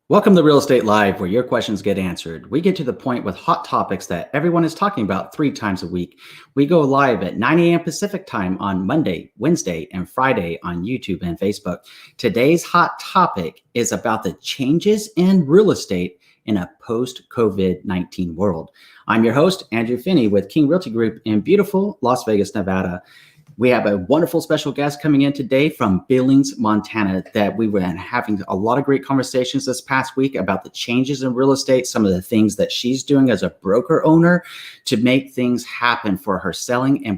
Welcome to Real Estate Live, where your questions get answered. We get to the point with hot topics that everyone is talking about 3 times a week. We go live at 9 a.m. Pacific time on Monday, Wednesday, and Friday on YouTube and Facebook. Today's hot topic is about the changes in real estate in a post-COVID-19 world. I'm your host, Andrew Finney with King Realty Group in beautiful Las Vegas, Nevada. We have a wonderful special guest coming in today from Billings, Montana, that we were having a lot of great conversations this past week about the changes in real estate, some of the things that she's doing as a broker owner to make things happen for her selling and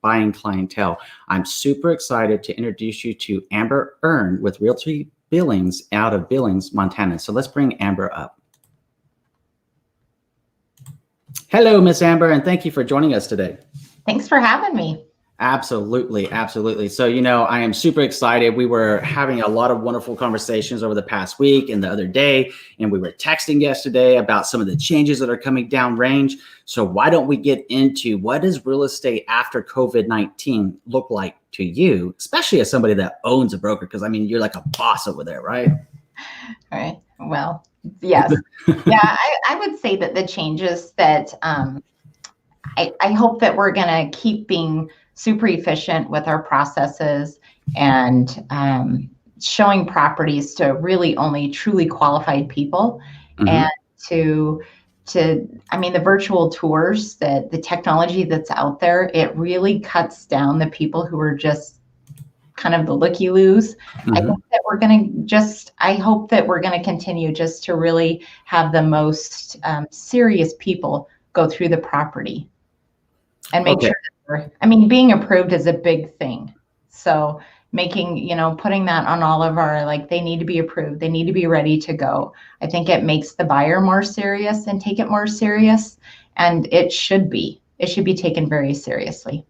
buying clientele. I'm super excited to introduce you to Amber Uhren with Realty Billings out of Billings, Montana. So let's bring Amber up. Hello, Miss Amber, and thank you for joining us today. Thanks for having me. Absolutely. Absolutely. So, I am super excited. We were having a lot of wonderful conversations over the past week and the other day, and we were texting yesterday about some of the changes that are coming down range. So why don't we get into what does real estate after COVID-19 look like to you, especially as somebody that owns a broker? Because you're like a boss over there, right? All right. Well, yes. Yeah, I would say that the changes that I hope that we're going to keep being super efficient with our processes and showing properties to really only truly qualified people. Mm-hmm. And the virtual tours, the technology that's out there, it really cuts down the people who are just kind of the looky-loos. Mm-hmm. I hope that we're going to continue just to really have the most serious people go through the property and make sure being approved is a big thing. So putting that on all of our, they need to be approved. They need to be ready to go. I think it makes the buyer more serious and take it more serious. And it should be taken very seriously.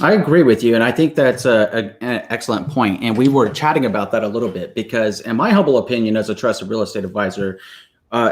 I agree with you. And I think that's an excellent point. And we were chatting about that a little bit because in my humble opinion, as a trusted real estate advisor,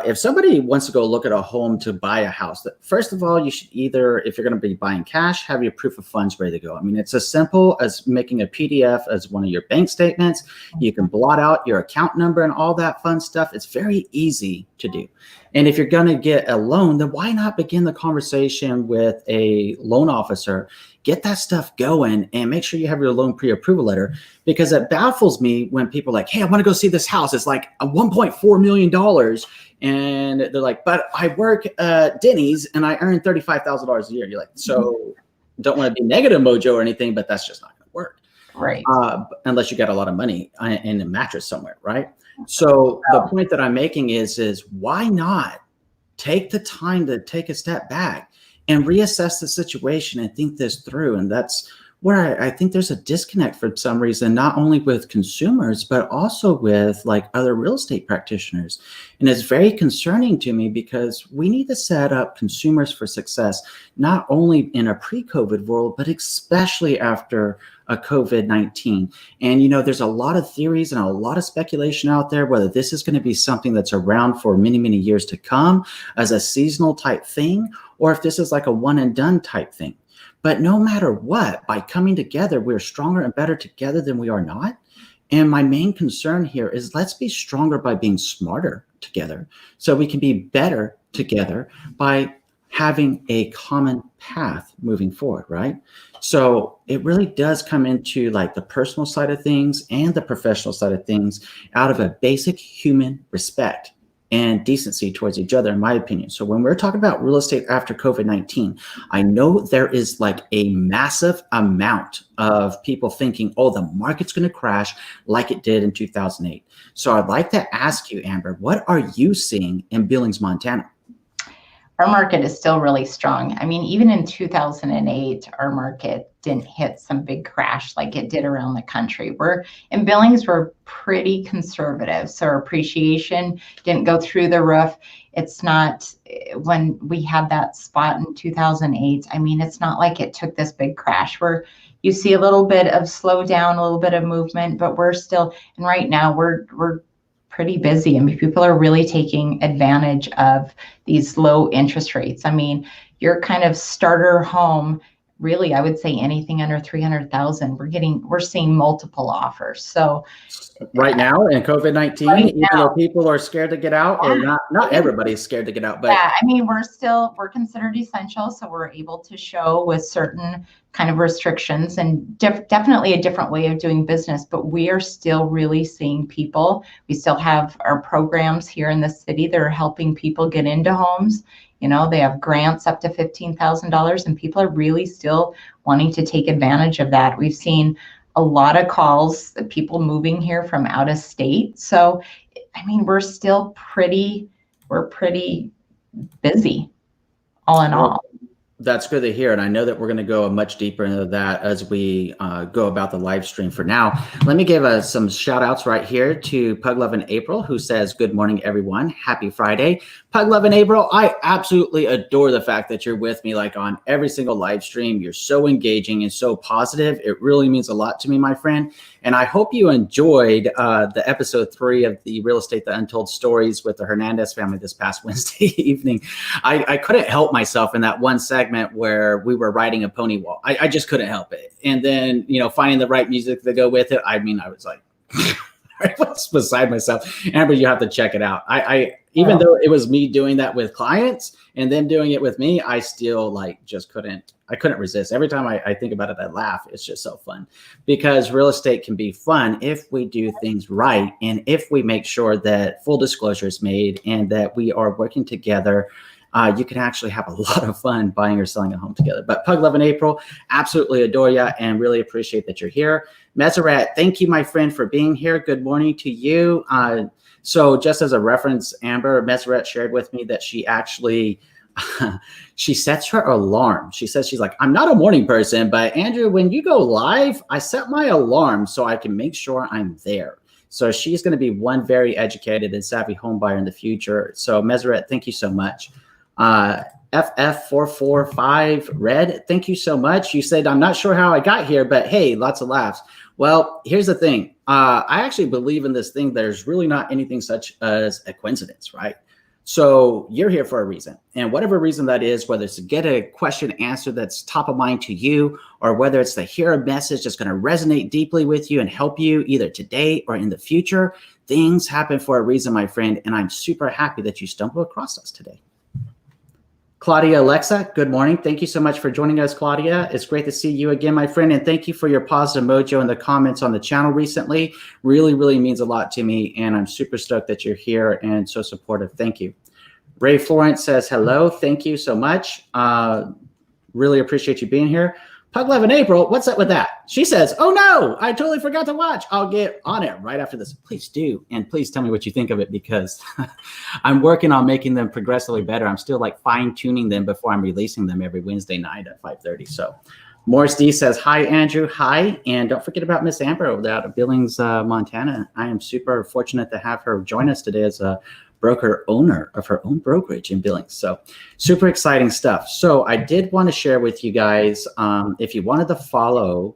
if somebody wants to go look at a home to buy a house, that first of all, you should either, if you're going to be buying cash, have your proof of funds ready to go. It's as simple as making a PDF as one of your bank statements. You can blot out your account number and all that fun stuff. It's very easy to do. And if you're going to get a loan, then why not begin the conversation with a loan officer? Get that stuff going and make sure you have your loan pre-approval letter, because it baffles me when people are like, hey, I want to go see this house. It's like a $1.4 million. And they're like, but I work at Denny's and I earn $35,000 a year. You're like, so don't want to be negative mojo or anything, but that's just not going to work. Right. Unless you got a lot of money in a mattress somewhere. Right. So the point that I'm making is why not take the time to take a step back and reassess the situation and think this through? And that's where I think there's a disconnect for some reason, not only with consumers, but also with other real estate practitioners. And it's very concerning to me because we need to set up consumers for success, not only in a pre-COVID world, but especially after a COVID-19. And, there's a lot of theories and a lot of speculation out there, whether this is going to be something that's around for many, many years to come as a seasonal type thing, or if this is like a one and done type thing. But no matter what, by coming together, we're stronger and better together than we are not. And my main concern here is let's be stronger by being smarter together so we can be better together by having a common path moving forward, right? So it really does come into the personal side of things and the professional side of things out of a basic human respect and decency towards each other, in my opinion. So when we're talking about real estate after COVID-19, I know there is a massive amount of people thinking, oh, the market's going to crash like it did in 2008. So I'd like to ask you, Amber, what are you seeing in Billings, Montana? Our market is still really strong. Even in 2008, our market didn't hit some big crash like it did around the country. In Billings, we're pretty conservative. So our appreciation didn't go through the roof. It's not, when we had that spot in 2008, it's not like it took this big crash where you see a little bit of slowdown, a little bit of movement, but we're still, and right now we're pretty busy. People are really taking advantage of these low interest rates. Your kind of starter home really, I would say anything under 300,000, we're seeing multiple offers. So right now in COVID-19, right even now, though people are scared to get out, or not everybody's scared to get out, but yeah, I mean, we're considered essential, so we're able to show with certain kind of restrictions and definitely a different way of doing business, but we are still really seeing people. We still have our programs here in the city that are helping people get into homes. You know, they have grants up to $15,000, and people are really still wanting to take advantage of that. We've seen a lot of calls, people moving here from out of state. So, I mean, we're pretty busy, all in all. That's good to hear. And I know that we're going to go much deeper into that as we go about the live stream. For now, let me give some shout outs right here to Pug Love in April, who says, good morning, everyone. Happy Friday. Pug Love in April, I absolutely adore the fact that you're with me like on every single live stream. You're so engaging and so positive. It really means a lot to me, my friend. And I hope you enjoyed the episode 3 of the Real Estate, the Untold Stories with the Hernandez family this past Wednesday evening. I couldn't help myself in that one segment where we were riding a pony wall. I just couldn't help it. And then, you know, finding the right music to go with it. I mean, I was like, I was beside myself. Amber, you have to check it out. Even though it was me doing that with clients and then doing it with me, I still I couldn't resist. Every time I think about it, I laugh. It's just so fun because real estate can be fun if we do things right. And if we make sure that full disclosure is made and that we are working together, you can actually have a lot of fun buying or selling a home together. But Pug Love in April, absolutely adore you and really appreciate that you're here. Meseret, thank you, my friend, for being here. Good morning to you. So just as a reference, Amber, Meseret shared with me that she actually, she sets her alarm. She says, she's like, I'm not a morning person, but Andrew, when you go live, I set my alarm so I can make sure I'm there. So she's going to be one very educated and savvy home buyer in the future. So Meseret, thank you so much. FF445 Red, thank you so much. You said, I'm not sure how I got here, but hey, lots of laughs. Well, here's the thing. I actually believe in this thing. There's really not anything such as a coincidence, right? So you're here for a reason. And whatever reason that is, whether it's to get a question answered that's top of mind to you, or whether it's to hear a message that's going to resonate deeply with you and help you either today or in the future, things happen for a reason, my friend. And I'm super happy that you stumbled across us today. Claudia Alexa, good morning. Thank you so much for joining us, Claudia. It's great to see you again, my friend. And thank you for your positive mojo in the comments on the channel recently. Really, really means a lot to me. And I'm super stoked that you're here and so supportive. Thank you. Ray Florence says, hello. Thank you so much. Really appreciate you being here. Pug Love in April, what's up with that? She says, oh no, I totally forgot to watch. I'll get on it right after this. Please do. And please tell me what you think of it because I'm working on making them progressively better. I'm still like fine tuning them before I'm releasing them every Wednesday night at 5:30. So Morris D says, hi, Andrew. Hi. And don't forget about Miss Amber over there out of Billings, Montana. I am super fortunate to have her join us today as a broker owner of her own brokerage in Billings. So super exciting stuff. So I did want to share with you guys, if you wanted to follow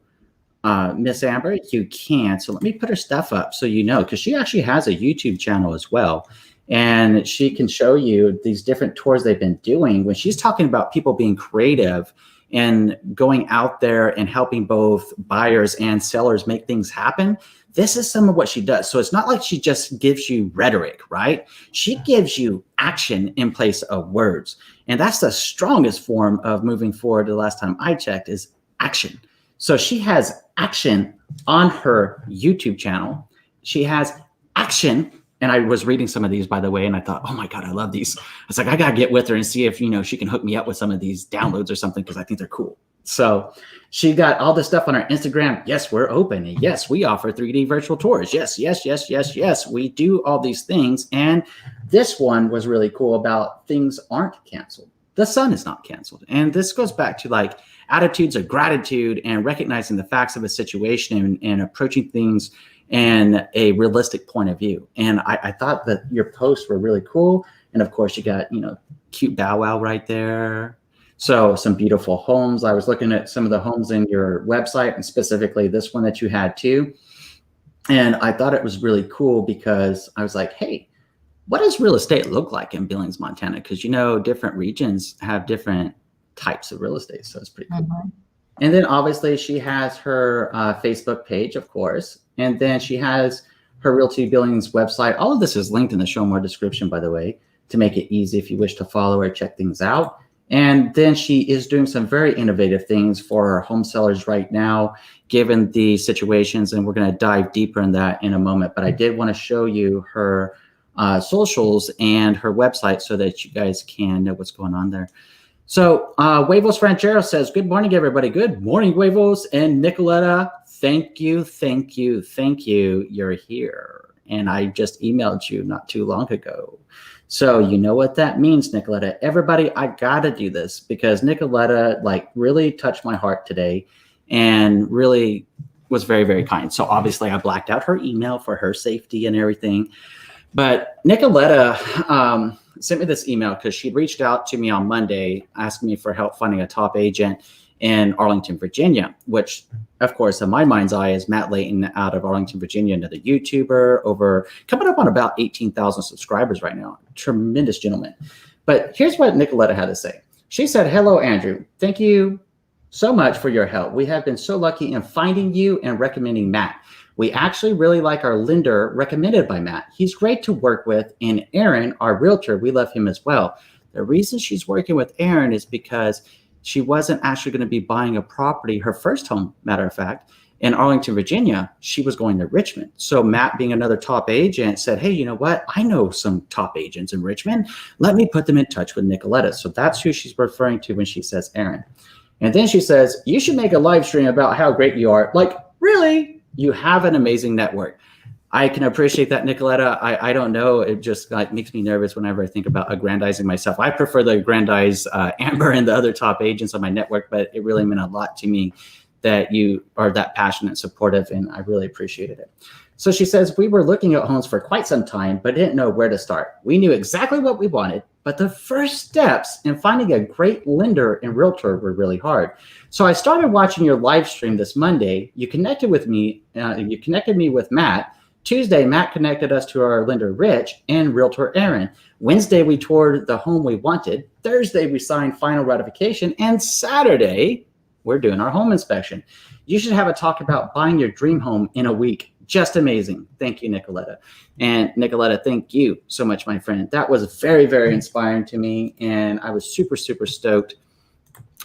Miss Amber, you can. So let me put her stuff up so you know, because she actually has a YouTube channel as well. And she can show you these different tours they've been doing when she's talking about people being creative and going out there and helping both buyers and sellers make things happen. This is some of what she does. So it's not like she just gives you rhetoric, right? She gives you action in place of words. And that's the strongest form of moving forward. The last time I checked is action. So she has action on her YouTube channel. She has action. And I was reading some of these, by the way, and I thought, oh my God, I love these. I was like, I got to get with her and see if, you know, she can hook me up with some of these downloads or something because I think they're cool. So she got all this stuff on her Instagram. Yes, we're open. And yes, we offer 3D virtual tours. Yes, yes, yes, yes, yes. We do all these things. And this one was really cool about things aren't canceled. The sun is not canceled. And this goes back to like attitudes of gratitude and recognizing the facts of a situation and approaching things in a realistic point of view. And I thought that your posts were really cool. And of course you got, you know, cute Bow Wow right there. So some beautiful homes. I was looking at some of the homes in your website and specifically this one that you had too. And I thought it was really cool because I was like, hey, what does real estate look like in Billings, Montana? Because, you know, different regions have different types of real estate. So it's pretty cool. Mm-hmm. And then obviously she has her Facebook page, of course. And then she has her Realty Billings website. All of this is linked in the show more description, by the way, to make it easy if you wish to follow her, check things out. And then she is doing some very innovative things for her home sellers right now, given the situations. And we're going to dive deeper in that in a moment. But I did want to show you her socials and her website so that you guys can know what's going on there. So Huevos Ranchero says, good morning, everybody. Good morning, Huevos. And Nicoletta, thank you. You're here. And I just emailed you not too long ago. So you know what that means, Nicoletta. Everybody, I got to do this because Nicoletta really touched my heart today and really was very, very kind. So obviously I blacked out her email for her safety and everything. But Nicoletta sent me this email because she'd reached out to me on Monday, asking me for help finding a top agent in Arlington, Virginia, which, of course, in my mind's eye is Matt Layton out of Arlington, Virginia, another YouTuber, coming up on about 18,000 subscribers right now. Tremendous gentleman. But here's what Nicoletta had to say. She said, hello, Andrew. Thank you so much for your help. We have been so lucky in finding you and recommending Matt. We actually really like our lender recommended by Matt. He's great to work with. And Aaron, our realtor, we love him as well. The reason she's working with Aaron is because she wasn't actually going to be buying a property, her first home, matter of fact, in Arlington, Virginia. She was going to Richmond. So Matt, being another top agent, said, hey, you know what? I know some top agents in Richmond. Let me put them in touch with Nicoletta. So that's who she's referring to when she says Aaron. And then she says, you should make a live stream about how great you are. Really? You have an amazing network. I can appreciate that, Nicoletta. I don't know. It just makes me nervous whenever I think about aggrandizing myself. I prefer to aggrandize Amber and the other top agents on my network, but it really meant a lot to me that you are that passionate and supportive, and I really appreciated it. So she says, we were looking at homes for quite some time, but didn't know where to start. We knew exactly what we wanted, but the first steps in finding a great lender and realtor were really hard. So I started watching your live stream this Monday. You connected with me. You connected me with Matt. Tuesday, Matt connected us to our lender, Rich, and realtor, Aaron. Wednesday, we toured the home we wanted. Thursday, we signed final ratification. And Saturday, we're doing our home inspection. You should have a talk about buying your dream home in a week. Just amazing. Thank you, Nicoletta. And Nicoletta, thank you so much, my friend. That was very, very inspiring to me. And I was super, super stoked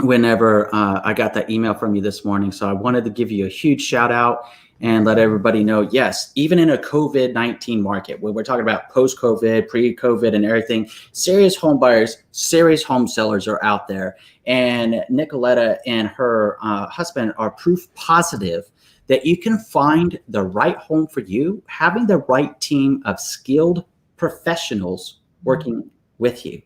whenever I got that email from you this morning. So I wanted to give you a huge shout out and let everybody know, yes, even in a COVID-19 market, where we're talking about post-COVID, pre-COVID and everything, serious home buyers, serious home sellers are out there. And Nicoletta and her husband are proof positive that you can find the right home for you, having the right team of skilled professionals working with you.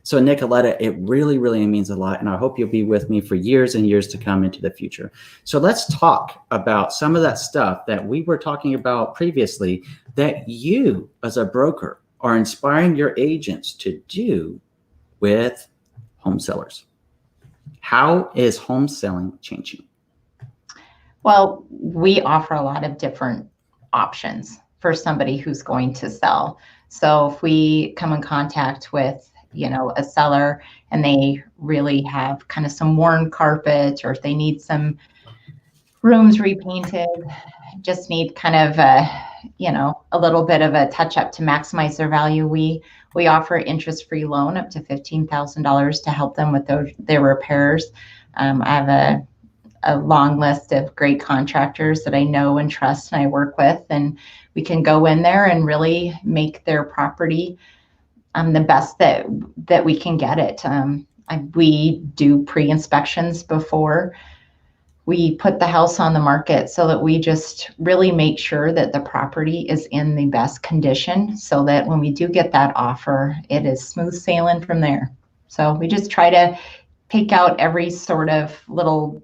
So Nicoletta, it really, really means a lot. And I hope you'll be with me for years and years to come into the future. So let's talk about some of that stuff that we were talking about previously that you as a broker are inspiring your agents to do with home sellers. How is home selling changing? Well, we offer a lot of different options for somebody who's going to sell. So if we come in contact with a seller and they really have kind of some worn carpet, or if they need some rooms repainted, just need kind of a little bit of a touch up to maximize their value, we offer interest-free loan up to $15,000 to help them with their repairs. I have a long list of great contractors that I know and trust and I work with, and we can go in there and really make their property the best that we can get it. We do pre-inspections before we put the house on the market, so that we just really make sure that the property is in the best condition, so that when we do get that offer, it is smooth sailing from there. So we just try to pick out every sort of little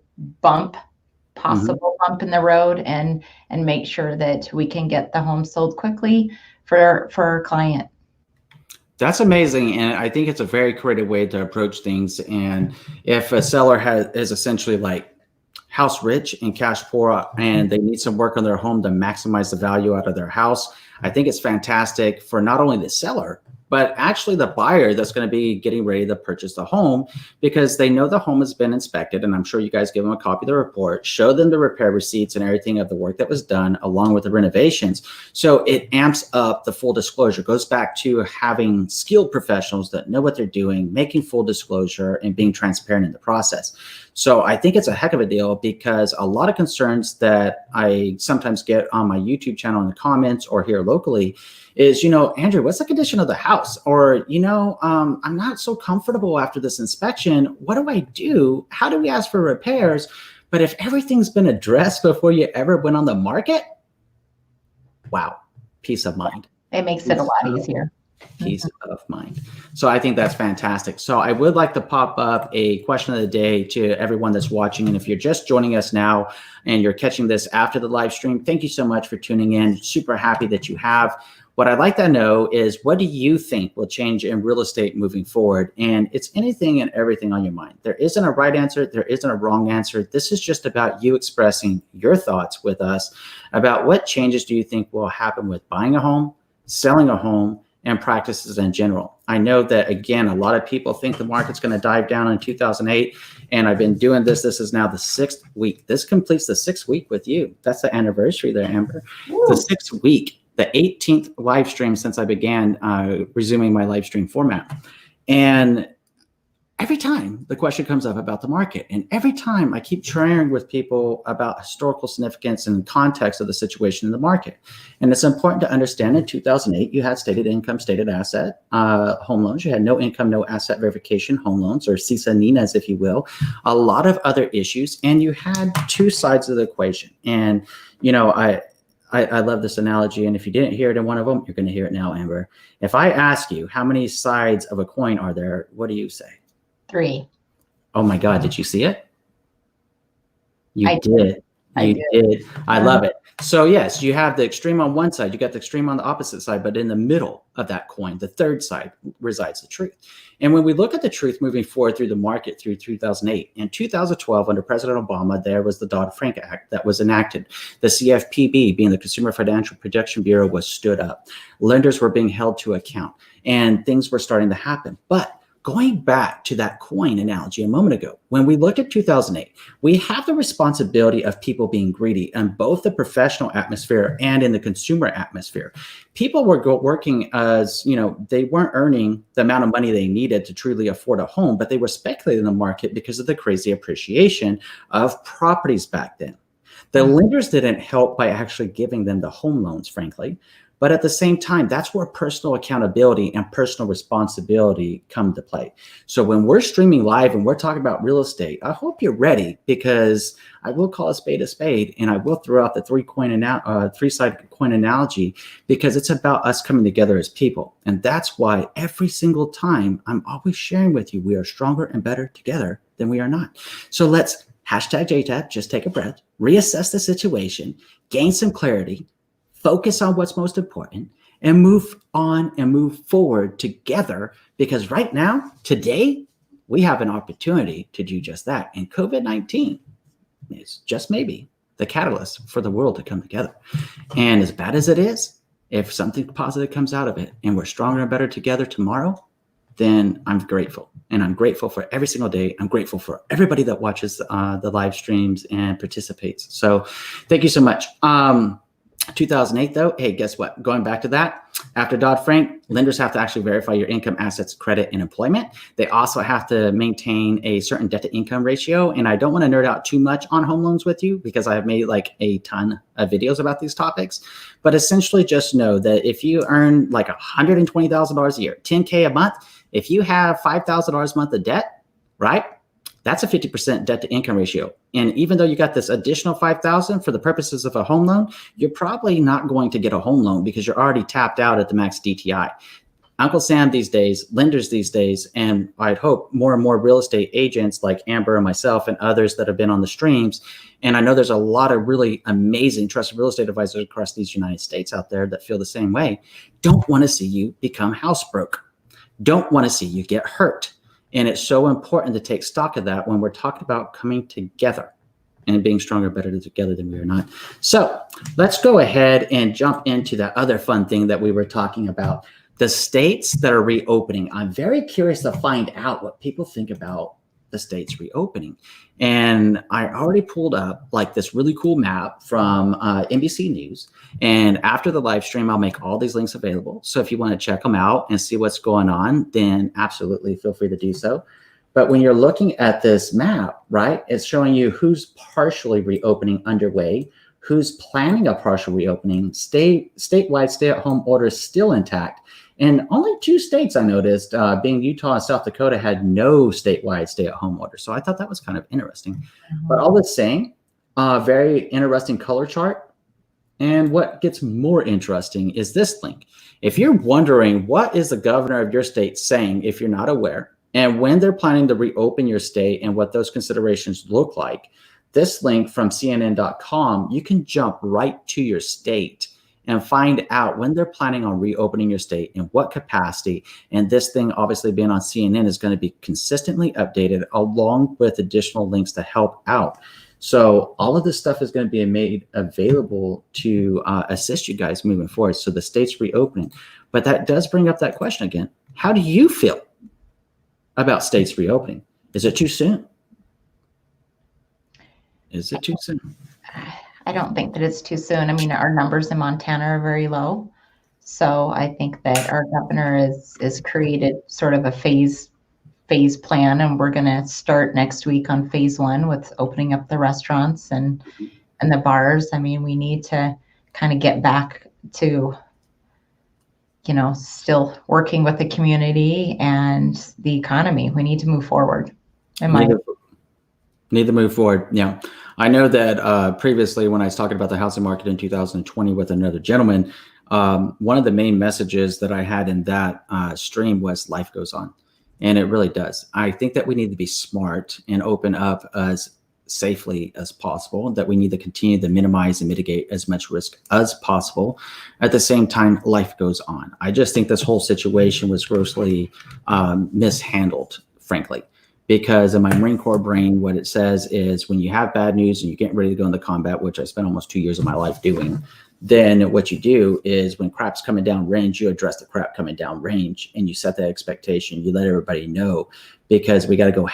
possible bump in the road, and make sure that we can get the home sold quickly for our client. That's amazing. And I think it's a very creative way to approach things. And if a seller is essentially house rich and cash poor, and they need some work on their home to maximize the value out of their house, I think it's fantastic for not only the seller, but actually the buyer that's going to be getting ready to purchase the home, because they know the home has been inspected. And I'm sure you guys give them a copy of the report, show them the repair receipts and everything of the work that was done along with the renovations. So it amps up the full disclosure, goes back to having skilled professionals that know what they're doing, making full disclosure and being transparent in the process. So I think it's a heck of a deal, because a lot of concerns that I sometimes get on my YouTube channel in the comments or here locally is, Andrew, what's the condition of the house? Or, I'm not so comfortable after this inspection. What do I do? How do we ask for repairs? But if everything's been addressed before you ever went on the market, wow, peace of mind. It makes it a lot easier. Peace of mind. So I think that's fantastic. So I would like to pop up a question of the day to everyone that's watching. And if you're just joining us now and you're catching this after the live stream, thank you so much for tuning in. Super happy that you have. What I'd like to know is, what do you think will change in real estate moving forward? And it's anything and everything on your mind. There isn't a right answer. There isn't a wrong answer. This is just about you expressing your thoughts with us about what changes do you think will happen with buying a home, selling a home, and practices in general. I know that, again, a lot of people think the market's going to dive down in 2008, and I've been doing this. This is now the 6th week. This completes the 6th week with you. That's the anniversary there, Amber. Ooh. The 6th week, the 18th live stream since I began resuming my live stream format. And every time the question comes up about the market, and every time I keep sharing with people about historical significance and context of the situation in the market. And it's important to understand, in 2008, you had stated income, stated asset home loans. You had no income, no asset verification home loans, or CISA-NINAs, if you will, a lot of other issues. And you had two sides of the equation. And, I love this analogy. And if you didn't hear it in one of them, you're going to hear it now, Amber. If I ask you how many sides of a coin are there, what do you say? 3. Oh my God, did you see it? I did. You did. I love it. So yes, you have the extreme on one side, you got the extreme on the opposite side, but in the middle of that coin, the third side, resides the truth. And when we look at the truth moving forward through the market through 2008, in 2012, under President Obama, there was the Dodd-Frank Act that was enacted. The CFPB, being the Consumer Financial Protection Bureau, was stood up. Lenders were being held to account, and things were starting to happen. But going back to that coin analogy a moment ago, when we look at 2008, we have the responsibility of people being greedy in both the professional atmosphere and in the consumer atmosphere. People were working as, they weren't earning the amount of money they needed to truly afford a home, but they were speculating in the market because of the crazy appreciation of properties back then. The lenders didn't help by actually giving them the home loans, frankly. But at the same time, that's where personal accountability and personal responsibility come to play. So when we're streaming live and we're talking about real estate, I hope you're ready, because I will call a spade, and I will throw out the three-sided coin analogy, because it's about us coming together as people. And that's why every single time I'm always sharing with you, we are stronger and better together than we are not. So let's #JTAP, just take a breath, reassess the situation, gain some clarity, focus on what's most important, and move on and move forward together. Because right now, today, we have an opportunity to do just that. And COVID-19 is just maybe the catalyst for the world to come together. And as bad as it is, if something positive comes out of it and we're stronger and better together tomorrow, then I'm grateful. And I'm grateful for every single day. I'm grateful for everybody that watches the live streams and participates. So thank you so much. 2008, though, hey, guess what? Going back to that, after Dodd-Frank, lenders have to actually verify your income, assets, credit, and employment. They also have to maintain a certain debt-to-income ratio. And I don't want to nerd out too much on home loans with you, because I have made like a ton of videos about these topics. But essentially, just know that if you earn like $120,000 a year, $10K a month, if you have $5,000 a month of debt, right? That's a 50% debt to income ratio. And even though you got this additional $5,000 for the purposes of a home loan, you're probably not going to get a home loan because you're already tapped out at the max DTI. Uncle Sam these days, lenders these days, and I'd hope more and more real estate agents like Amber and myself and others that have been on the streams. And I know there's a lot of really amazing trusted real estate advisors across these United States out there that feel the same way. Don't want to see you become house broke. Don't want to see you get hurt. And it's so important to take stock of that when we're talking about coming together and being stronger, better together than we are not. So let's go ahead and jump into that other fun thing that we were talking about. the states that are reopening, I'm very curious to find out what people think about the states reopening. And I already pulled up like this really cool map from NBC News. And after the live stream, I'll make all these links available. So if you want to check them out and see what's going on, then absolutely feel free to do so. But when you're looking at this map, right, it's showing you who's partially reopening underway, who's planning a partial reopening, statewide stay-at-home orders still intact. And only 2 states I noticed, being Utah and South Dakota, had no statewide stay-at-home order. So I thought that was kind of interesting. Mm-hmm. But all the same, very interesting color chart. And what gets more interesting is this link. If you're wondering what is the governor of your state saying, if you're not aware, and when they're planning to reopen your state and what those considerations look like, this link from CNN.com, you can jump right to your state and find out when they're planning on reopening your state, in what capacity. And this thing, obviously being on CNN, is going to be consistently updated along with additional links to help out. So all of this stuff is going to be made available to assist you guys moving forward. So the state's reopening. But that does bring up that question again. How do you feel about states reopening? Is it too soon? Is it too soon? I don't think that it's too soon. I mean, our numbers in Montana are very low. So I think that our governor is created sort of a phase plan, and we're going to start next week on phase 1 with opening up the restaurants and the bars. I mean, we need to kind of get back to, you know, still working with the community and the economy. We need to move forward. Need to move forward. Yeah. I know that previously when I was talking about the housing market in 2020 with another gentleman, one of the main messages that I had in that stream was life goes on. And it really does. I think that we need to be smart and open up as safely as possible, that we need to continue to minimize and mitigate as much risk as possible. At the same time, life goes on. I just think this whole situation was grossly mishandled, frankly. Because in my Marine Corps brain, what it says is when you have bad news and you're getting ready to go into combat, which I spent almost 2 years of my life doing, then what you do is when crap's coming down range, you address the crap coming down range and you set that expectation. You let everybody know, because we got to go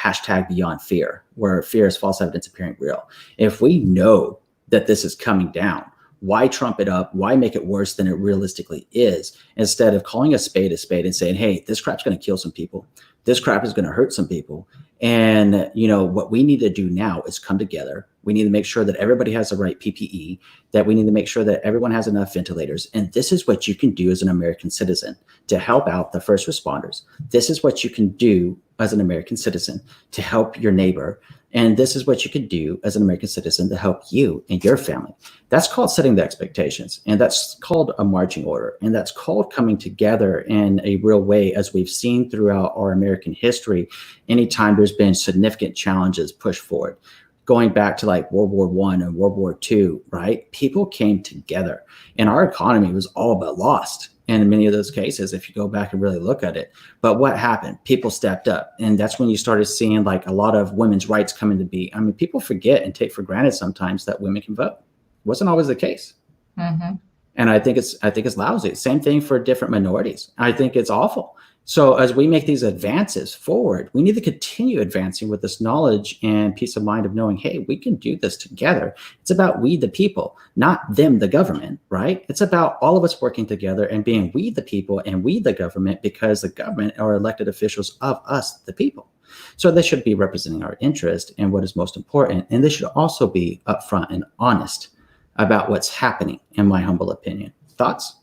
#beyond fear, where fear is false evidence appearing real. If we know that this is coming down, why trump it up? Why make it worse than it realistically is? Instead of calling a spade and saying, hey, this crap's going to kill some people. This crap is going to hurt some people. And, you know, what we need to do now is come together. We need to make sure that everybody has the right PPE, that we need to make sure that everyone has enough ventilators. And this is what you can do as an American citizen to help out the first responders. This is what you can do as an American citizen to help your neighbor. And this is what you can do as an American citizen to help you and your family. That's called setting the expectations. And that's called a marching order. And that's called coming together in a real way, as we've seen throughout our American history. Anytime there's been significant challenges pushed forward, going back to like World War I and World War II, right? People came together and our economy was all but lost. And in many of those cases, if you go back and really look at it, but what happened? People stepped up. And that's when you started seeing like a lot of women's rights come into being. I mean, people forget and take for granted sometimes that women can vote. It wasn't always the case. Mm-hmm. And I think it's lousy. Same thing for different minorities. I think it's awful. So as we make these advances forward, we need to continue advancing with this knowledge and peace of mind of knowing, hey, we can do this together. It's about we the people, not them, the government, right? It's about all of us working together and being we the people and we the government, because the government are elected officials of us, the people. So they should be representing our interest and what is most important. And they should also be upfront and honest about what's happening, in my humble opinion. Thoughts?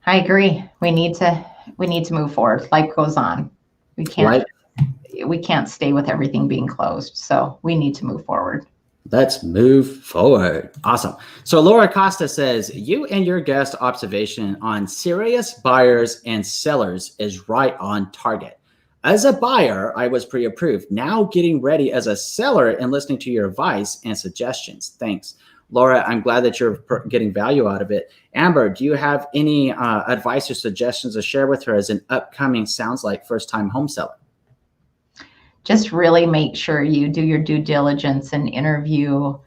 I agree. We need to move forward. Life goes on. We can't stay with everything being closed. So we need to move forward. Let's move forward. Awesome. So Laura Costa says, you and your guest observation on serious buyers and sellers is right on target. As a buyer, I was pre-approved. Now getting ready as a seller and listening to your advice and suggestions. Thanks. Laura, I'm glad that you're getting value out of it. Amber, do you have any advice or suggestions to share with her as an upcoming, sounds like, first-time home seller? Just really make sure you do your due diligence and interview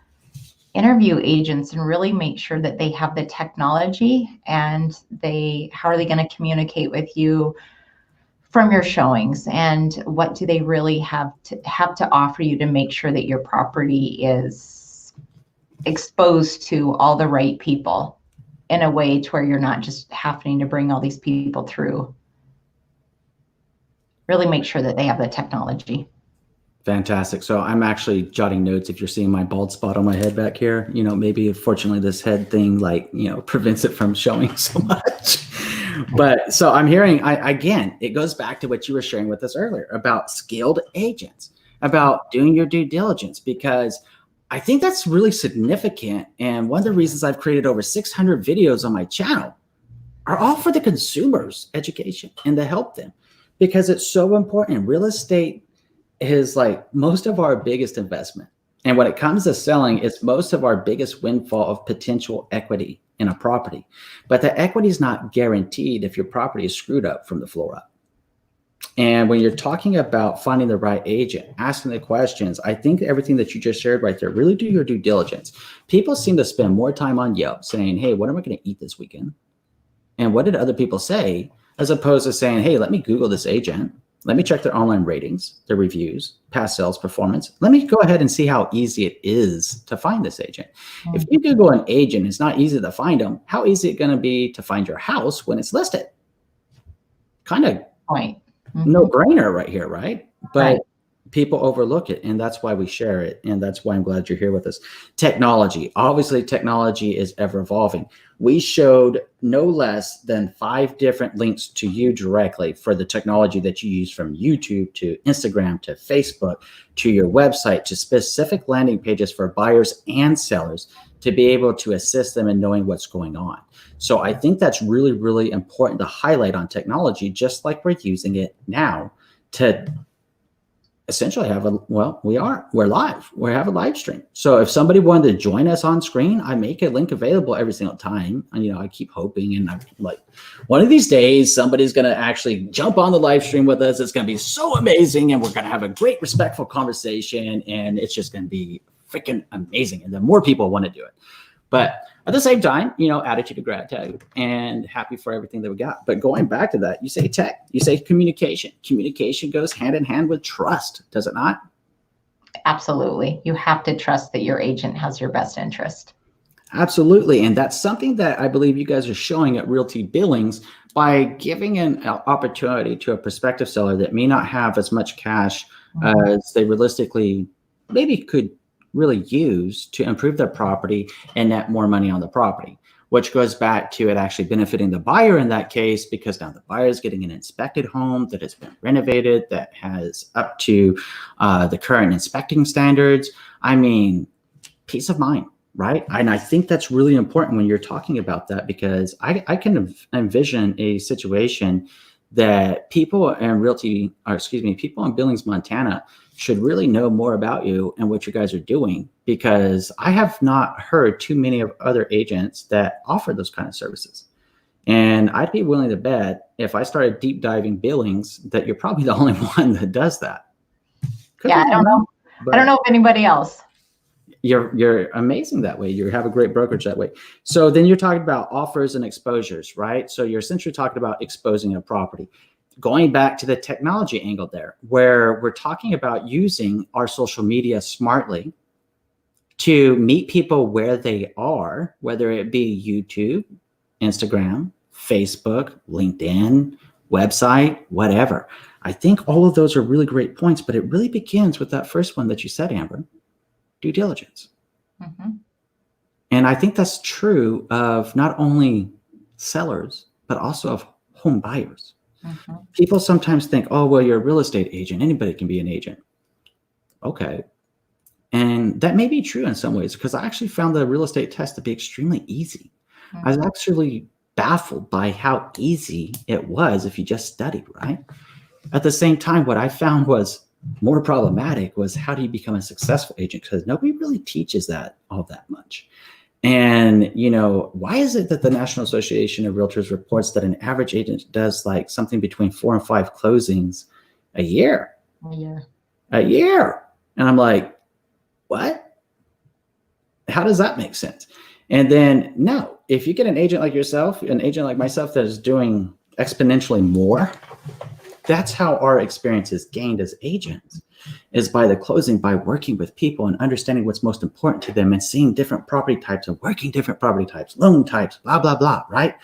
interview agents and really make sure that they have the technology and how are they going to communicate with you from your showings, and what do they really have to offer you to make sure that your property is exposed to all the right people in a way to where you're not just having to bring all these people through. Really make sure that they have the technology. Fantastic. So I'm actually jotting notes. If you're seeing my bald spot on my head back here, maybe fortunately this head thing prevents it from showing so much. But so I'm hearing, again, it goes back to what you were sharing with us earlier about skilled agents, about doing your due diligence, because I think that's really significant. And one of the reasons I've created over 600 videos on my channel are all for the consumer's education and to help them, because it's so important. Real estate is like most of our biggest investment. And when it comes to selling, it's most of our biggest windfall of potential equity in a property. But the equity is not guaranteed if your property is screwed up from the floor up. And when you're talking about finding the right agent, asking the questions, I think everything that you just shared right there, really do your due diligence. People seem to spend more time on Yelp saying, hey, what am I going to eat this weekend? And what did other people say? As opposed to saying, hey, let me Google this agent. Let me check their online ratings, their reviews, past sales performance. Let me go ahead and see how easy it is to find this agent. Mm-hmm. If you Google an agent, it's not easy to find them. How easy is it going to be to find your house when it's listed? Kind of no brainer right here, right? But people overlook it, and that's why we share it. And that's why I'm glad you're here with us. Technology. Obviously, technology is ever evolving. We showed no less than 5 different links to you directly for the technology that you use, from YouTube to Instagram to Facebook to your website to specific landing pages for buyers and sellers to be able to assist them in knowing what's going on. So I think that's really, really important to highlight on technology, just like we're using it now to essentially we're live. We have a live stream. So if somebody wanted to join us on screen, I make a link available every single time. And, I keep hoping, and I'm like, one of these days, somebody's going to actually jump on the live stream with us. It's going to be so amazing. And we're going to have a great, respectful conversation. And it's just going to be freaking amazing. And then more people want to do it. But at the same time, attitude of gratitude and happy for everything that we got. But going back to that, you say tech, you say communication. Communication goes hand in hand with trust, does it not? Absolutely. You have to trust that your agent has your best interest. Absolutely. And that's something that I believe you guys are showing at Realty Billings by giving an opportunity to a prospective seller that may not have as much cash as they realistically maybe could really use to improve their property and net more money on the property, which goes back to it actually benefiting the buyer in that case, because now the buyer is getting an inspected home that has been renovated, that has up to the current inspecting standards. I mean, peace of mind, right? And I think that's really important when you're talking about that, because I can envision a situation that people in people in Billings, Montana should really know more about you and what you guys are doing, because I have not heard too many of other agents that offer those kind of services. And I'd be willing to bet if I started deep diving Billings that you're probably the only one that does that. I don't know. I don't know if anybody else. You're amazing that way. You have a great brokerage that way. So then you're talking about offers and exposures, right? So you're essentially talking about exposing a property. Going back to the technology angle there, where we're talking about using our social media smartly to meet people where they are, whether it be YouTube, Instagram, Facebook, LinkedIn, website, whatever. I think all of those are really great points, but it really begins with that first one that you said, Amber, due diligence. And I think that's true of not only sellers, but also of home buyers. People sometimes think, oh, well, you're a real estate agent. Anybody can be an agent. Okay. And that may be true in some ways, because I actually found the real estate test to be extremely easy. I was actually baffled by how easy it was if you just studied, right? At the same time, what I found was more problematic was, how do you become a successful agent? Because nobody really teaches that all that much. And, why is it that the National Association of Realtors reports that an average agent does like something between 4 and 5 closings a year? A year. And I'm like, what? How does that make sense? And then no, if you get an agent like yourself, an agent like myself that is doing exponentially more, that's how our experience is gained as agents, is by the closing, by working with people and understanding what's most important to them and seeing different property types and working different property types, loan types, blah, blah, blah, right?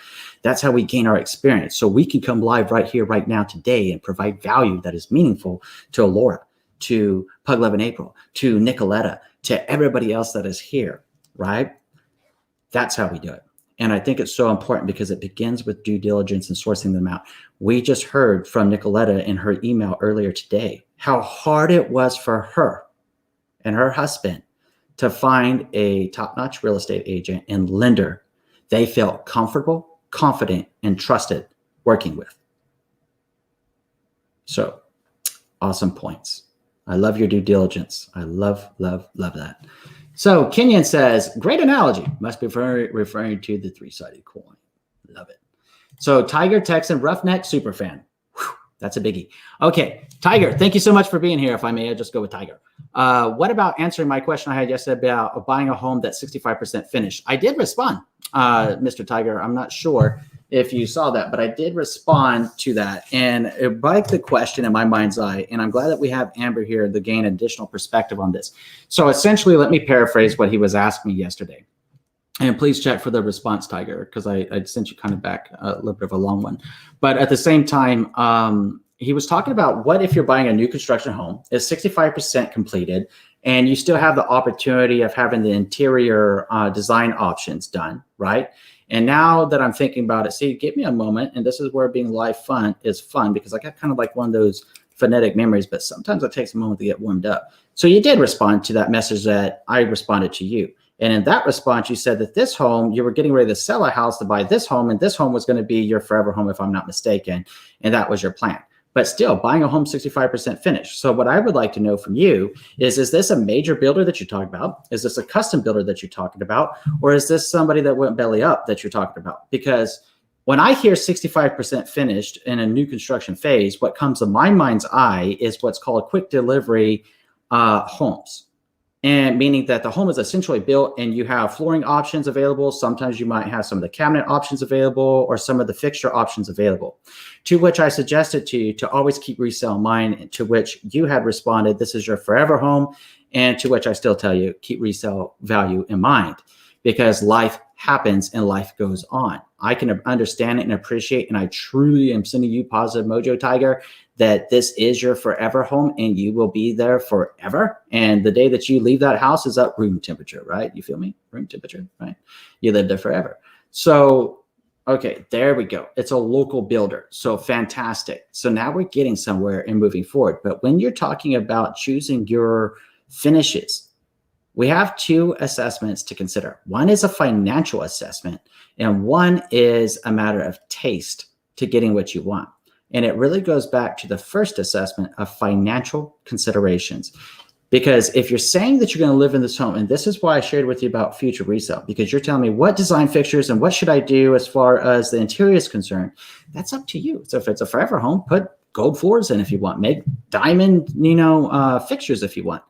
That's how we gain our experience. So we can come live right here, right now, today, and provide value that is meaningful to Laura, to Pug Love in April, to Nicoletta, to everybody else that is here, right? That's how we do it. And I think it's so important because it begins with due diligence and sourcing them out. We just heard from Nicoletta in her email earlier today how hard it was for her and her husband to find a top-notch real estate agent and lender they felt comfortable, confident, and trusted working with. So, awesome points. I love your due diligence. I love, love, love that. So Kenyon says, great analogy. Must be referring to the three-sided coin. Love it. So Tiger Texan Roughneck Superfan. Whew, that's a biggie. Okay, Tiger, thank you so much for being here. If I may, I'll just go with Tiger. What about answering my question I had yesterday about buying a home that's 65% finished? I did respond, Mr. Tiger. I'm not sure if you saw that, but I did respond to that. And it begged the question in my mind's eye, and I'm glad that we have Amber here to gain additional perspective on this. So essentially, let me paraphrase what he was asking me yesterday. And please check for the response, Tiger, because I sent you kind of back a little bit of a long one. But at the same time, he was talking about what if you're buying a new construction home, it's 65% completed, and you still have the opportunity of having the interior design options done, right? And now that I'm thinking about it, see, give me a moment. And this is where being live fun is fun, because I got kind of like one of those phonetic memories, but sometimes it takes a moment to get warmed up. So you did respond to that message that I responded to you. And in that response, you said that this home, you were getting ready to sell a house to buy this home, and this home was going to be your forever home, if I'm not mistaken. And that was your plan. But still, buying a home 65% finished. So what I would like to know from you is this a major builder that you're talking about? Is this a custom builder that you're talking about? Or is this somebody that went belly up that you're talking about? Because when I hear 65% finished in a new construction phase, what comes to my mind's eye is what's called quick delivery homes. And meaning that the home is essentially built and you have flooring options available. Sometimes you might have some of the cabinet options available or some of the fixture options available. To which I suggested to you to always keep resale in mind, to which you had responded, this is your forever home. And to which I still tell you, keep resale value in mind, because life happens and life goes on. I can understand it and appreciate, and I truly am sending you positive mojo, Tiger, that this is your forever home and you will be there forever. And the day that you leave that house is up room temperature, right? You feel me? Room temperature, right? You live there forever. So, okay, there we go. It's a local builder. So fantastic. So now we're getting somewhere and moving forward. But when you're talking about choosing your finishes, we have two assessments to consider. One is a financial assessment, and one is a matter of taste to getting what you want. And it really goes back to the first assessment of financial considerations. Because if you're saying that you're going to live in this home, and this is why I shared with you about future resale, because you're telling me what design fixtures and what should I do as far as the interior is concerned, that's up to you. So if it's a forever home, put gold floors in if you want, make diamond, fixtures if you want.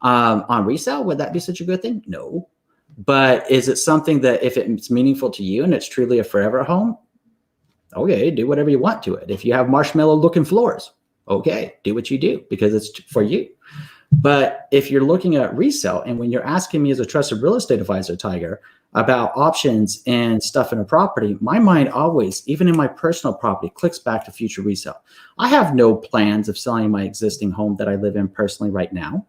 On resale, would that be such a good thing? No. But is it something that if it's meaningful to you and it's truly a forever home, okay, do whatever you want to it. If you have marshmallow looking floors, okay, do what you do because it's for you. But if you're looking at resale, and when you're asking me as a trusted real estate advisor, Tiger, about options and stuff in a property, my mind always, even in my personal property, clicks back to future resale. I have no plans of selling my existing home that I live in personally right now.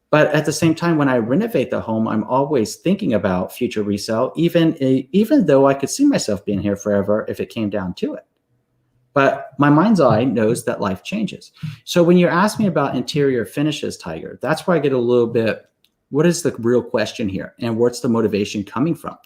But at the same time, when I renovate the home, I'm always thinking about future resale, even though I could see myself being here forever if it came down to it. But my mind's eye knows that life changes. So when you're asking me about interior finishes, Tiger, that's where I get a little bit, what is the real question here? And what's the motivation coming from?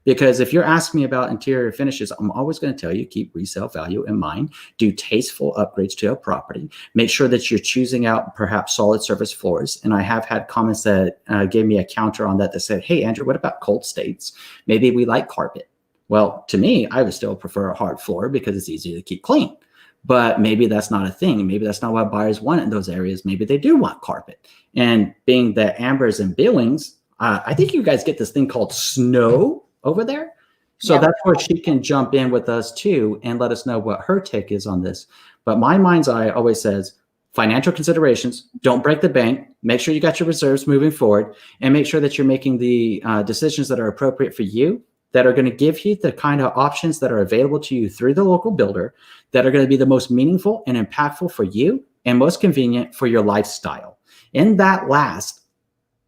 Because if you're asking me about interior finishes, I'm always going to tell you, keep resale value in mind, do tasteful upgrades to a property, make sure that you're choosing out perhaps solid surface floors. And I have had comments that gave me a counter on that said, hey, Andrew, what about cold states? Maybe we like carpet. Well, to me, I would still prefer a hard floor because it's easier to keep clean. But maybe that's not a thing. Maybe that's not what buyers want in those areas. Maybe they do want carpet. And being that Amber's and Billings I think you guys get this thing called snow over there. So that's where she can jump in with us too and let us know what her take is on this. But my mind's eye always says financial considerations, don't break the bank, make sure you got your reserves moving forward, and make sure that you're making the decisions that are appropriate for you, that are going to give you the kind of options that are available to you through the local builder, that are going to be the most meaningful and impactful for you and most convenient for your lifestyle. And that last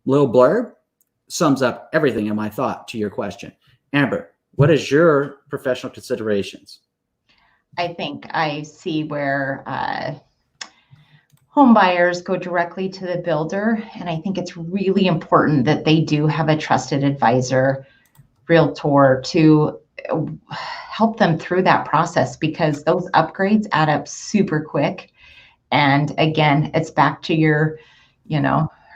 little blurb sums up everything in my thought to your question. Amber, what is your professional considerations? I think I see where home buyers go directly to the builder. And I think it's really important that they do have a trusted advisor, realtor, to help them through that process, because those upgrades add up super quick. And again, it's back to your,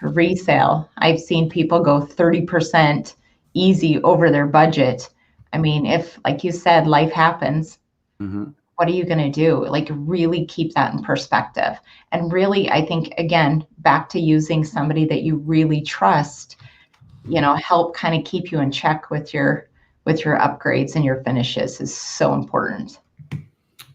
resale. I've seen people go 30% easy over their budget. I mean, if, like you said, life happens, what are you going to do? Like, really keep that in perspective. And really, I think, again, back to using somebody that you really trust, help kind of keep you in check with your upgrades and your finishes is so important.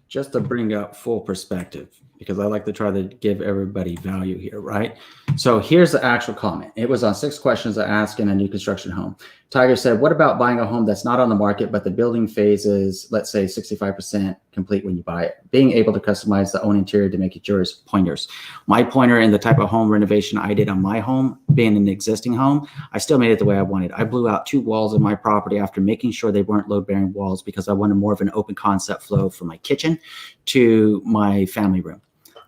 Just to bring up full perspective, because I like to try to give everybody value here, right? So here's the actual comment. It was on 6 questions I asked in a new construction home. Tiger said, what about buying a home that's not on the market, but the building phase is, let's say, 65% complete when you buy it? Being able to customize the own interior to make it yours, pointers. My pointer in the type of home renovation I did on my home, being an existing home, I still made it the way I wanted. I blew out 2 walls in my property after making sure they weren't load-bearing walls because I wanted more of an open concept flow from my kitchen to my family room.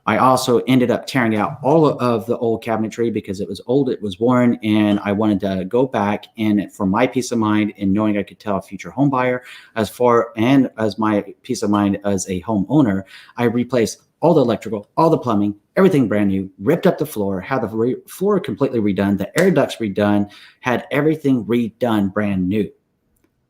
I also ended up tearing out all of the old cabinetry because it was old, it was worn, and I wanted to go back, and for my peace of mind and knowing I could tell a future home buyer, as far and as my peace of mind as a homeowner, I replaced all the electrical, all the plumbing, everything brand new, ripped up the floor, had the floor completely redone, the air ducts redone, had everything redone brand new.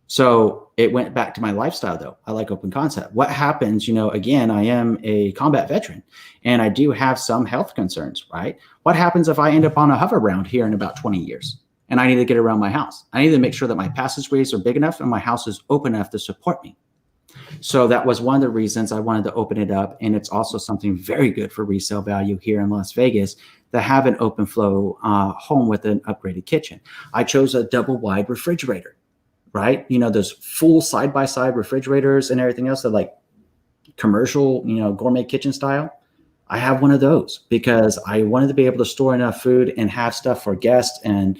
So it went back to my lifestyle, though. I like open concept. What happens, again, I am a combat veteran and I do have some health concerns, right? What happens if I end up on a hoverbound here in about 20 years and I need to get around my house? I need to make sure that my passageways are big enough and my house is open enough to support me. So that was one of the reasons I wanted to open it up. And it's also something very good for resale value here in Las Vegas to have an open flow home with an upgraded kitchen. I chose a double wide refrigerator. Right? Those full side-by-side refrigerators and everything else that like commercial, gourmet kitchen style. I have one of those because I wanted to be able to store enough food and have stuff for guests and,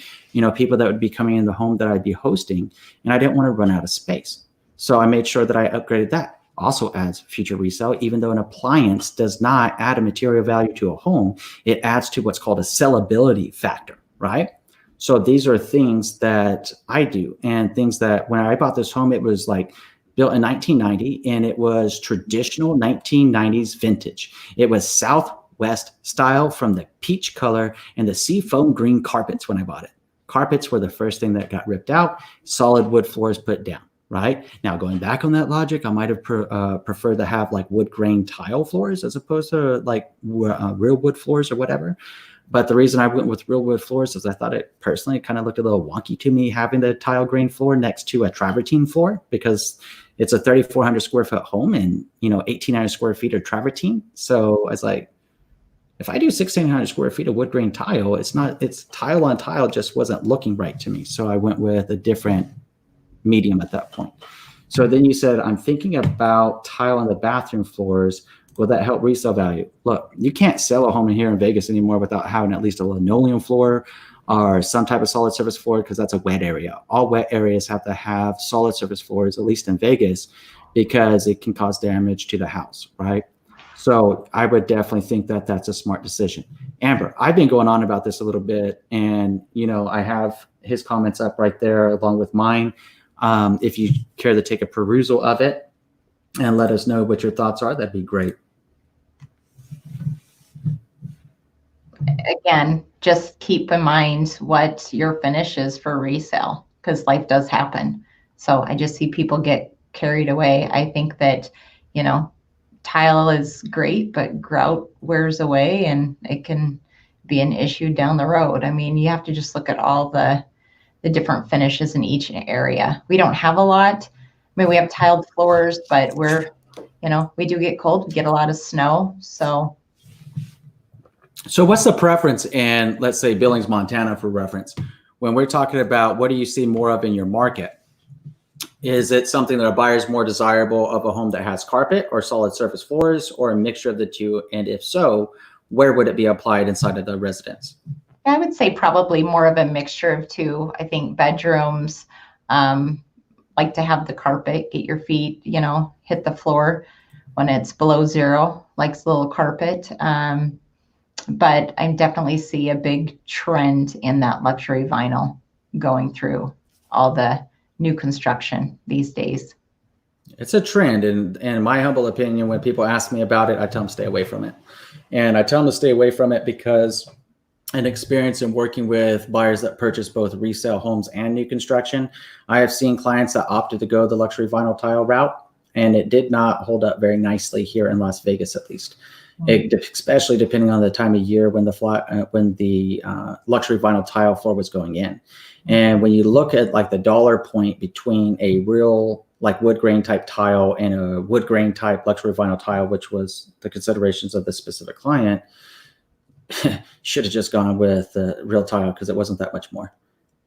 people that would be coming in the home that I'd be hosting. And I didn't want to run out of space. So I made sure that I upgraded that. Also adds future resale, even though an appliance does not add a material value to a home, it adds to what's called a sellability factor, right? So these are things that I do, and things that when I bought this home, it was like built in 1990 and it was traditional 1990s vintage. It was Southwest style from the peach color and the seafoam green carpets when I bought it. Carpets were the first thing that got ripped out, solid wood floors put down, right? Now going back on that logic, I might have preferred to have like wood grain tile floors as opposed to like real wood floors or whatever. But the reason I went with real wood floors is I thought it personally kind of looked a little wonky to me having the tile grain floor next to a travertine floor because it's a 3,400 square foot home and, 1,800 square feet of travertine. So I was like, if I do 1,600 square feet of wood grain tile, it's tile on tile just wasn't looking right to me. So I went with a different medium at that point. So then you said, I'm thinking about tile on the bathroom floors. Will that help resale value? Look, you can't sell a home in here in Vegas anymore without having at least a linoleum floor or some type of solid surface floor because that's a wet area. All wet areas have to have solid surface floors, at least in Vegas, because it can cause damage to the house, right? So I would definitely think that that's a smart decision. Amber, I've been going on about this a little bit, and I have his comments up right there along with mine. If you care to take a perusal of it and let us know what your thoughts are, that'd be great. Again, just keep in mind what your finish is for resale because life does happen. So I just see people get carried away. I think that, tile is great, but grout wears away and it can be an issue down the road. I mean, you have to just look at all the the different finishes in each area. We don't have a lot. I mean, we have tiled floors, but we do get cold. We get a lot of snow. So what's the preference in, let's say, Billings, Montana, for reference, when we're talking about what do you see more of in your market? Is it something that a buyer is more desirable of a home that has carpet or solid surface floors, or a mixture of the two? And if so, where would it be applied inside of the residence? I would say probably more of a mixture of two. I think bedrooms like to have the carpet, get your feet, hit the floor when it's below zero, likes a little carpet. But I definitely see a big trend in that luxury vinyl going through all the new construction these days. It's a trend. And in my humble opinion, when people ask me about it, I tell them stay away from it. And I tell them to stay away from it because an experience in working with buyers that purchase both resale homes and new construction, I have seen clients that opted to go the luxury vinyl tile route, and it did not hold up very nicely here in Las Vegas, at least. Especially depending on the time of year when the luxury vinyl tile floor was going in. And when you look at like the dollar point between a real like wood grain type tile and a wood grain type luxury vinyl tile, which was the considerations of the specific client, should have just gone with the real tile because it wasn't that much more.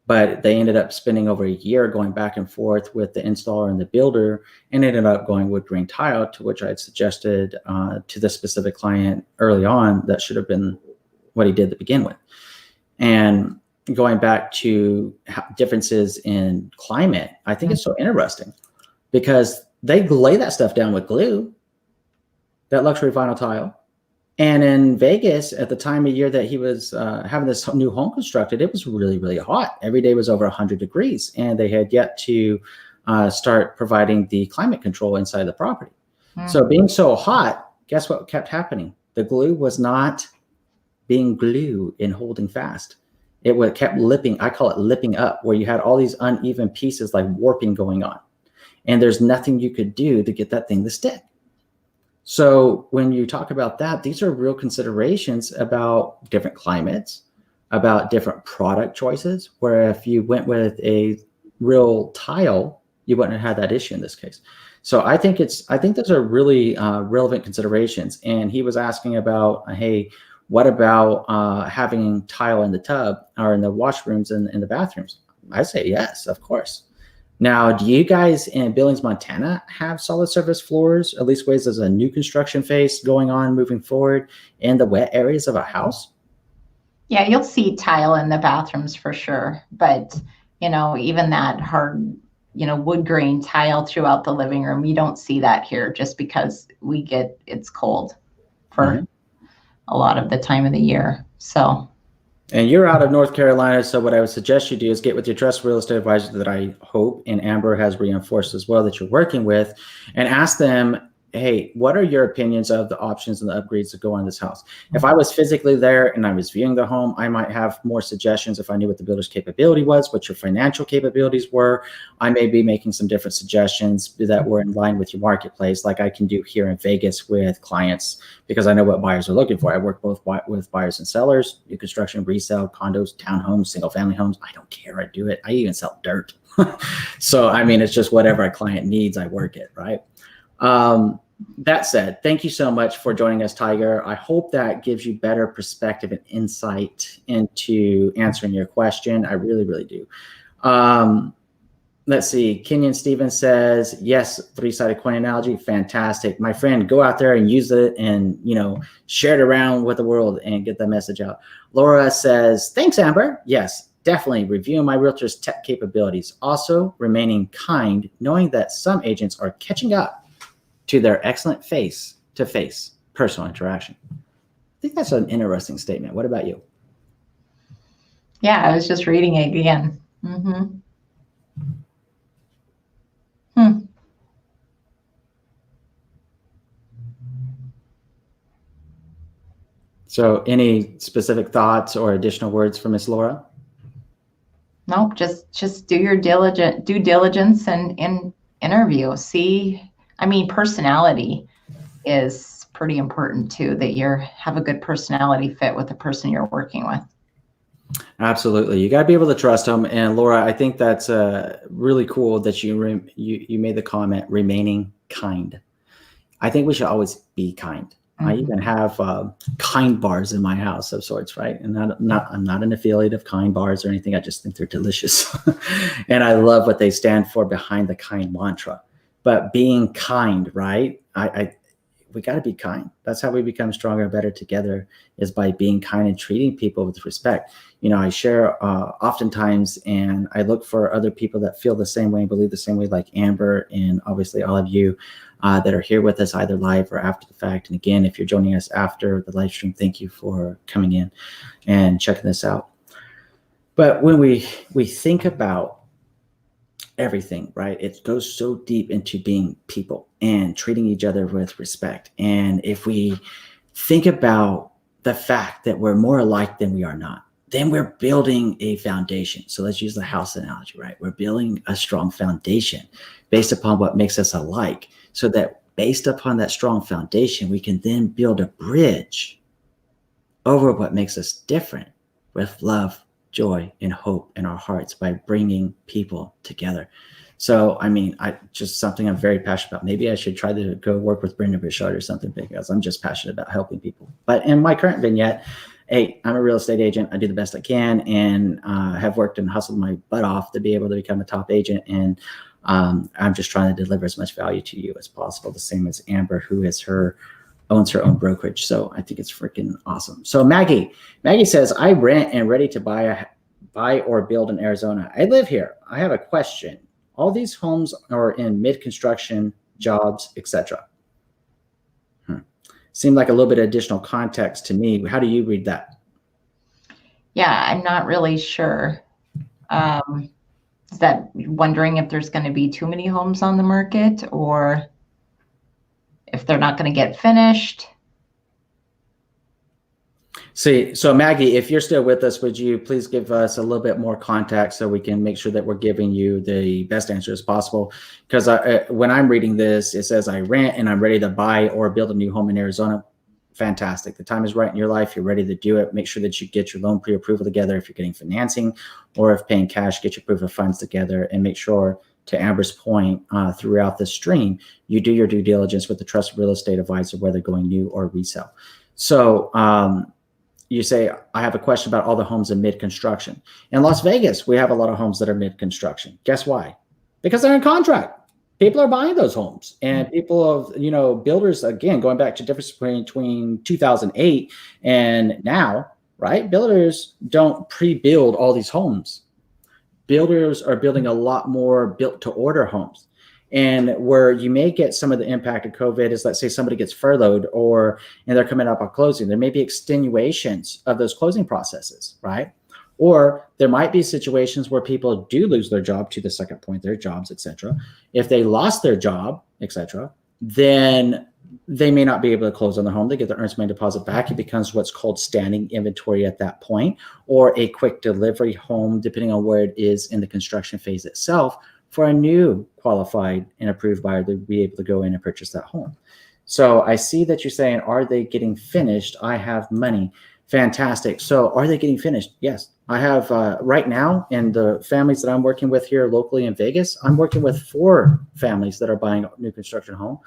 But they ended up spending over a year going back and forth with the installer and the builder, and ended up going wood grain tile, to which I had suggested to the specific client early on that should have been what he did to begin with. And going back to differences in climate, I think it's so interesting because they lay that stuff down with glue, that luxury vinyl tile. And in Vegas, at the time of year that he was having this new home constructed, it was really, really hot. Every day was over 100 degrees, and they had yet to start providing the climate control inside the property. So being so hot, guess what kept happening? The glue was not being glue and holding fast. It kept lipping. I call it lipping up, where you had all these uneven pieces like warping going on. And there's nothing you could do to get that thing to stick. So when you talk about that, these are real considerations about different climates, about different product choices, where if you went with a real tile, you wouldn't have had that issue in this case. So I think those are really relevant considerations. And he was asking about, hey, what about having tile in the tub or in the washrooms and in the bathrooms? I say yes, of course. Now, do you guys in Billings, Montana have solid surface floors, at least ways as a new construction phase going on moving forward in the wet areas of a house? Yeah, you'll see tile in the bathrooms for sure. But, even that hard, wood grain tile throughout the living room, you don't see that here just because it's cold for a lot of the time of the year. So. And you're out of North Carolina, so what I would suggest you do is get with your trusted real estate advisor that I hope, and Amber has reinforced as well, that you're working with, and ask them, hey, what are your opinions of the options and the upgrades that go on this house? If I was physically there and I was viewing the home, I might have more suggestions if I knew what the builder's capability was, what your financial capabilities were. I may be making some different suggestions that were in line with your marketplace, like I can do here in Vegas with clients, because I know what buyers are looking for. I work both with buyers and sellers, new construction, resale, condos, townhomes, single family homes. I don't care. I do it. I even sell dirt. So, I mean, it's just whatever a client needs, I work it, right? That said, thank you so much for joining us, Tiger. I hope that gives you better perspective and insight into answering your question. I really, really do. Let's see. Kenyon Stevens says, yes, three-sided coin analogy. Fantastic. My friend, go out there and use it and, share it around with the world and get the message out. Laura says, thanks, Amber. Yes, definitely reviewing my realtor's tech capabilities. Also remaining kind, knowing that some agents are catching up to their excellent face-to-face personal interaction. I think that's an interesting statement. What about you? Yeah, I was just reading it again. So any specific thoughts or additional words for Miss Laura? Nope, just do your due diligence and interview. See, personality is pretty important too, that you have a good personality fit with the person you're working with. Absolutely. You got to be able to trust them. And Laura, I think that's really cool that you made the comment, remaining kind. I think we should always be kind. I even have kind bars in my house of sorts, right? And I'm not an affiliate of kind bars or anything. I just think they're delicious. And I love what they stand for behind the kind mantra. But being kind, right? We got to be kind. That's how we become stronger and better together, is by being kind and treating people with respect. I share oftentimes, and I look for other people that feel the same way and believe the same way, like Amber and obviously all of you that are here with us, either live or after the fact. And again, if you're joining us after the live stream, thank you for coming in and checking this out. But when we think about everything, right, it goes so deep into being people and treating each other with respect. And if we think about the fact that we're more alike than we are not, then we're building a foundation. So let's use the house analogy, right? We're building a strong foundation based upon what makes us alike, so that based upon that strong foundation, we can then build a bridge over what makes us different with love, joy, and hope in our hearts by bringing people together. So, just something I'm very passionate about. Maybe I should try to go work with Brendan Burchard or something, because I'm just passionate about helping people. But in my current vignette, hey, I'm a real estate agent. I do the best I can, and have worked and hustled my butt off to be able to become a top agent. And I'm just trying to deliver as much value to you as possible. The same as Amber, who owns her own brokerage. So I think it's freaking awesome. So Maggie says, I rent and ready to buy or build in Arizona. I live here. I have a question. All these homes are in mid-construction, jobs, etc. Seemed like a little bit of additional context to me. How do you read that? Yeah, I'm not really sure. Is that wondering if there's going to be too many homes on the market, or if they're not going to get finished? See, so Maggie, if you're still with us, would you please give us a little bit more context so we can make sure that we're giving you the best answer as possible? Because when I'm reading this, it says I rent and I'm ready to buy or build a new home in Arizona. Fantastic. The time is right in your life. You're ready to do it. Make sure that you get your loan pre-approval together if you're getting financing, or if paying cash, get your proof of funds together, and make sure, to Amber's point, throughout the stream, you do your due diligence with the trusted real estate advisor, whether going new or resale. So you say, I have a question about all the homes in mid-construction. In Las Vegas, we have a lot of homes that are mid-construction. Guess why? Because they're in contract. People are buying those homes, and people of, builders, again, going back to difference between 2008 and now, right? Builders don't pre-build all these homes. Builders are building a lot more built to order homes. And where you may get some of the impact of COVID is, let's say somebody gets furloughed and they're coming up on closing. There may be extenuations of those closing processes, right? Or there might be situations where people do lose their job, to the second point, their jobs, et cetera. If they lost their job, et cetera, then they may not be able to close on the home. They get their earnest money deposit back. It becomes what's called standing inventory at that point, or a quick delivery home, depending on where it is in the construction phase itself, for a new qualified and approved buyer to be able to go in and purchase that home. So I see that you're saying, are they getting finished? I have money. Fantastic. So are they getting finished? Yes. I have right now, in the families that I'm working with here locally in Vegas, I'm working with 4 families that are buying a new construction home.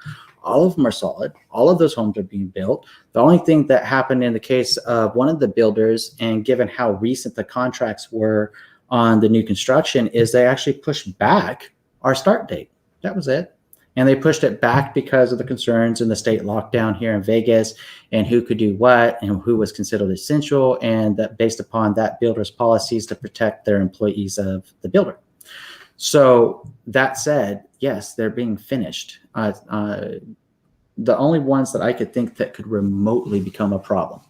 All of them are solid. All of those homes are being built. The only thing that happened in the case of one of the builders, and given how recent the contracts were on the new construction, is they actually pushed back our start date. That was it. And they pushed it back because of the concerns in the state lockdown here in Vegas, and who could do what and who was considered essential, and that based upon that builder's policies to protect their employees of the builder. So that said, yes, they're being finished. The only ones that I could think that could remotely become a problem,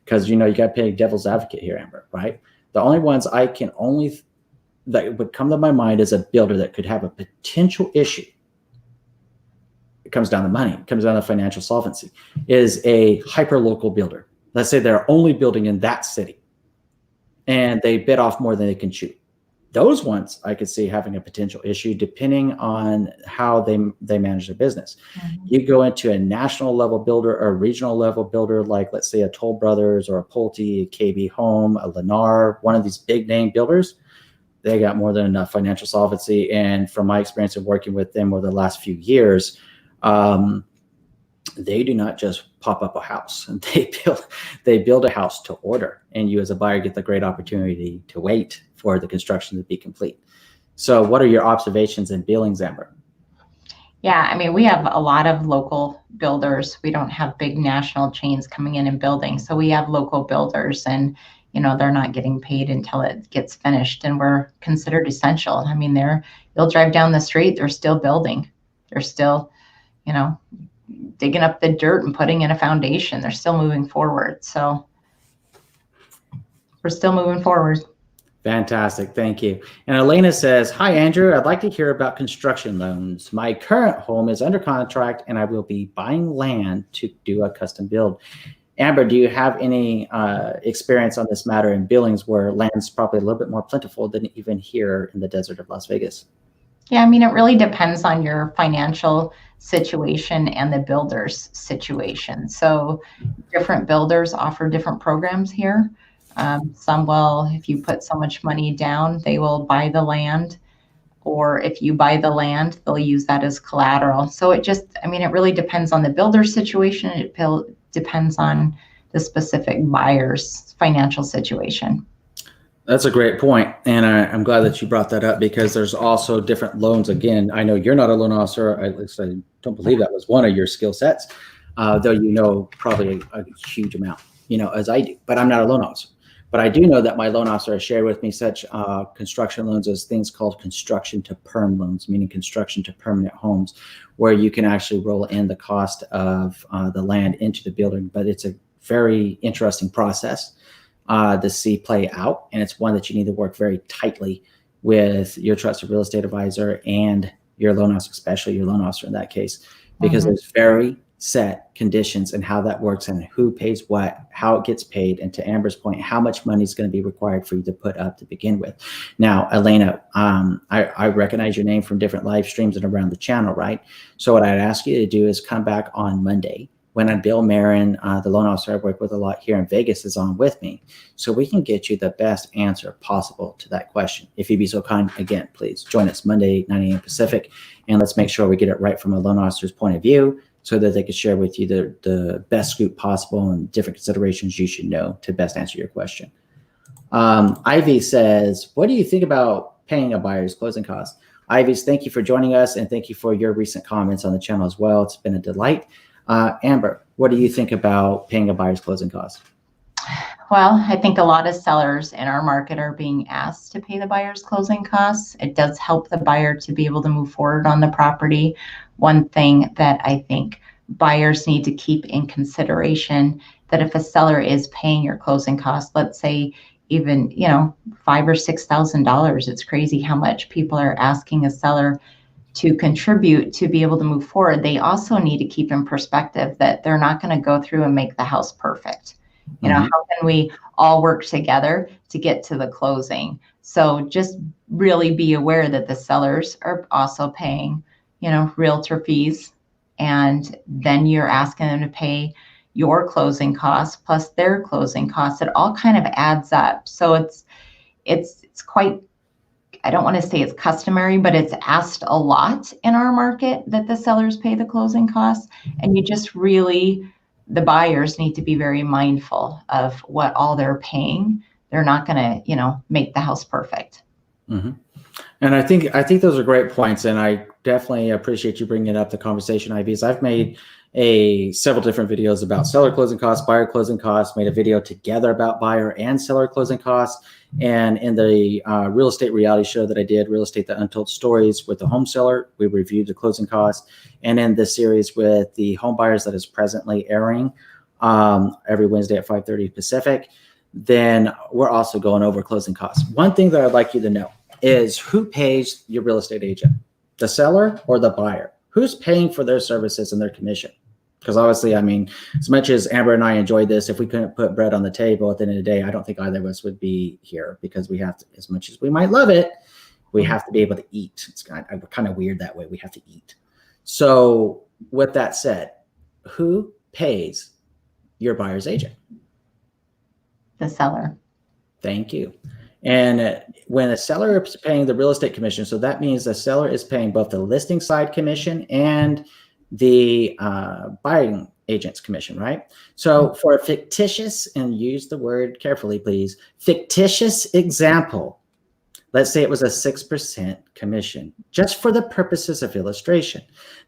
because you got to play devil's advocate here, Amber, right? The only ones that would come to my mind as a builder that could have a potential issue, it comes down to money, it comes down to financial solvency, is a hyper-local builder. Let's say they're only building in that city, and they bid off more than they can chew. Those ones I could see having a potential issue depending on how they manage their business. Mhm. You go into a national level builder or a regional level builder, like let's say a Toll Brothers or a Pulte, a KB Home, a Lennar, one of these big name builders, they got more than enough financial solvency. And from my experience of working with them over the last few years, they do not just pop up a house. They build a house to order, and you as a buyer get the great opportunity to wait for the construction to be complete. So what are your observations in Billings, Amber? Yeah, I mean, we have a lot of local builders. We don't have big national chains coming in and building. So we have local builders, and they're not getting paid until it gets finished, and we're considered essential. I mean, you'll drive down the street, they're still building. They're still, digging up the dirt and putting in a foundation. They're still moving forward. So we're still moving forward. Fantastic. Thank you. And Elena says, hi, Andrew. I'd like to hear about construction loans. My current home is under contract and I will be buying land to do a custom build. Amber, do you have any experience on this matter in Billings where land's probably a little bit more plentiful than even here in the desert of Las Vegas? Yeah, I mean, it really depends on your financial situation and the builder's situation. So different builders offer different programs here. Some will, if you put so much money down, they will buy the land. Or if you buy the land, they'll use that as collateral. So it really depends on the builder's situation. It depends on the specific buyer's financial situation. That's a great point. And I'm glad that you brought that up because there's also different loans. Again, I know you're not a loan officer. At least I don't believe that was one of your skill sets, though probably a huge amount, as I do. But I'm not a loan officer. But I do know that my loan officer has shared with me such construction loans as things called construction to perm loans, meaning construction to permanent homes, where you can actually roll in the cost of the land into the building. But it's a very interesting process to see play out. And it's one that you need to work very tightly with your trusted real estate advisor and your loan officer, especially your loan officer in that case, because there's very set conditions and how that works and who pays what, how it gets paid. And to Amber's point, how much money is going to be required for you to put up to begin with. Now, Elena, I recognize your name from different live streams and around the channel, right? So what I'd ask you to do is come back on Monday when Bill Marin, the loan officer I work with a lot here in Vegas, is on with me, so we can get you the best answer possible to that question. If you'd be so kind, again, please join us Monday, 9 a.m. Pacific, and let's make sure we get it right from a loan officer's point of view so that they can share with you the best scoop possible and different considerations you should know to best answer your question. Ivy says, what do you think about paying a buyer's closing costs? Ivy, thank you for joining us, and thank you for your recent comments on the channel as well. It's been a delight. Amber, what do you think about paying a buyer's closing costs? Well, I think a lot of sellers in our market are being asked to pay the buyer's closing costs. It does help the buyer to be able to move forward on the property. One thing that I think buyers need to keep in consideration, that if a seller is paying your closing costs, let's say even, $5,000 or $6,000, it's crazy how much people are asking a seller to contribute to be able to move forward. They also need to keep in perspective that they're not going to go through and make the house perfect. How can we all work together to get to the closing? So just really be aware that the sellers are also paying, realtor fees, and then you're asking them to pay your closing costs plus their closing costs. It all kind of adds up. So it's quite, I don't want to say it's customary, but it's asked a lot in our market that the sellers pay the closing costs. And the buyers need to be very mindful of what all they're paying. They're not going to, make the house perfect. Mm-hmm. And I think those are great points. And I definitely appreciate you bringing up the conversation, Ivy. I've made several different videos about seller closing costs, buyer closing costs, made a video together about buyer and seller closing costs. And in the real estate reality show that I did, Real Estate, The Untold Stories with the home seller, we reviewed the closing costs. And in this series with the home buyers that is presently airing every Wednesday at 5:30 Pacific, then we're also going over closing costs. One thing that I'd like you to know is who pays your real estate agent, the seller or the buyer? Who's paying for their services and their commission? Because obviously, I mean, as much as Amber and I enjoyed this, if we couldn't put bread on the table at the end of the day, I don't think either of us would be here, because we have to, as much as we might love it, we have to be able to eat. It's kind of weird that way. We have to eat. So with that said, who pays your buyer's agent? The seller. Thank you. And when a seller is paying the real estate commission, so that means the seller is paying both the listing side commission and the buying agent's commission, right? So for a fictitious, and use the word carefully, please, fictitious example, let's say it was a 6% commission, just for the purposes of illustration.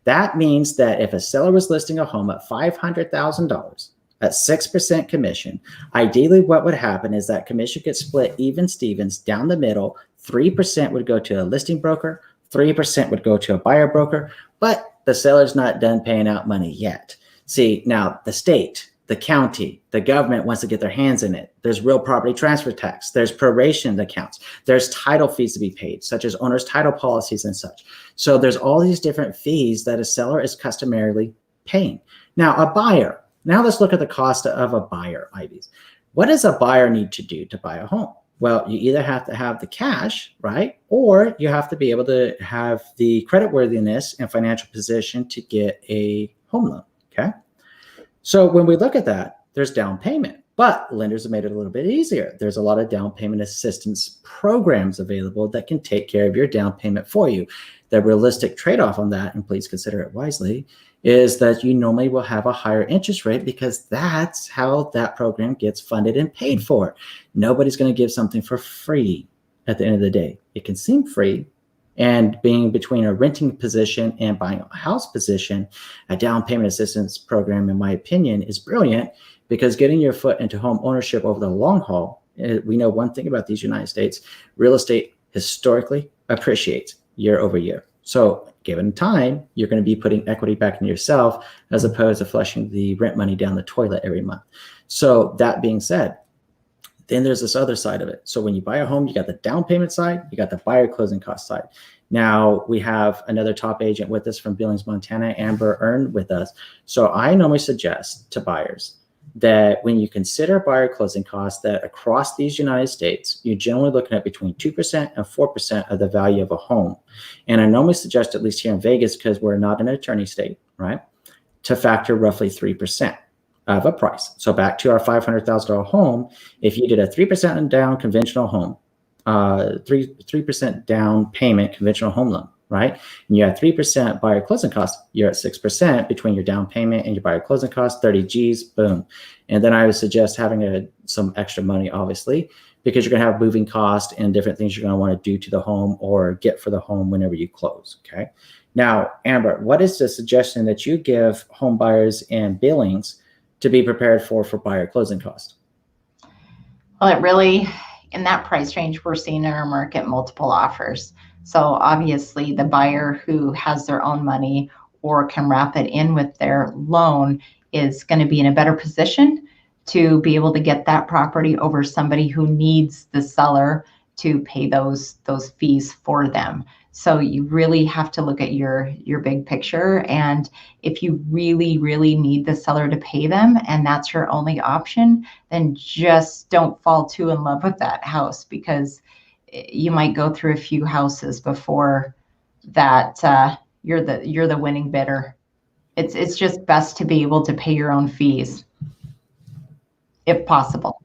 That means that if a seller was listing a home at $500,000 at 6% commission, ideally what would happen is that commission gets split even Stevens down the middle. 3% would go to a listing broker, 3% would go to a buyer broker, but the seller's not done paying out money yet. See, now the state, the county, the government wants to get their hands in it. There's real property transfer tax. There's proration accounts. There's title fees to be paid, such as owner's title policies and such. So there's all these different fees that a seller is customarily paying. Now, a buyer. Now let's look at the cost of a buyer, Ivies. What does a buyer need to do to buy a home? Well, you either have to have the cash, right? Or you have to be able to have the creditworthiness and financial position to get a home loan, okay? So when we look at that, there's down payment, but lenders have made it a little bit easier. There's a lot of down payment assistance programs available that can take care of your down payment for you. The realistic trade-off on that, and please consider it wisely, is that you normally will have a higher interest rate, because that's how that program gets funded and paid for. Nobody's going to give something for free at the end of the day. It can seem free, and being between a renting position and buying a house position, a down payment assistance program, in my opinion, is brilliant, because getting your foot into home ownership over the long haul, we know one thing about these United States, real estate historically appreciates year over year. So given time, you're going to be putting equity back in yourself, as opposed to flushing the rent money down the toilet every month. So that being said, then there's this other side of it. So when you buy a home, you got the down payment side, you got the buyer closing cost side. Now we have another top agent with us from Billings, Montana, Amber Uhren, with us. So I normally suggest to buyers that when you consider buyer closing costs, that across these United States, you're generally looking at between 2% and 4% of the value of a home. And I normally suggest, at least here in Vegas, because we're not an attorney state, right, to factor roughly 3% of a price. So back to our $500,000 home, if you did a 3% down conventional home, 3% down payment conventional home loan, right? And you have 3% buyer closing costs, you're at 6% between your down payment and your buyer closing costs, 30 G's, boom. And then I would suggest having some extra money, obviously, because you're going to have moving costs and different things you're going to want to do to the home or get for the home whenever you close, okay? Now, Amber, what is the suggestion that you give home buyers and Billings to be prepared for buyer closing costs? Well, it really, in that price range, we're seeing in our market multiple offers. So obviously the buyer who has their own money or can wrap it in with their loan is going to be in a better position to be able to get that property over somebody who needs the seller to pay those fees for them. So you really have to look at your big picture. And if you really, really need the seller to pay them and that's your only option, then just don't fall too in love with that house, because you might go through a few houses before that you're the winning bidder. It's just best to be able to pay your own fees if possible.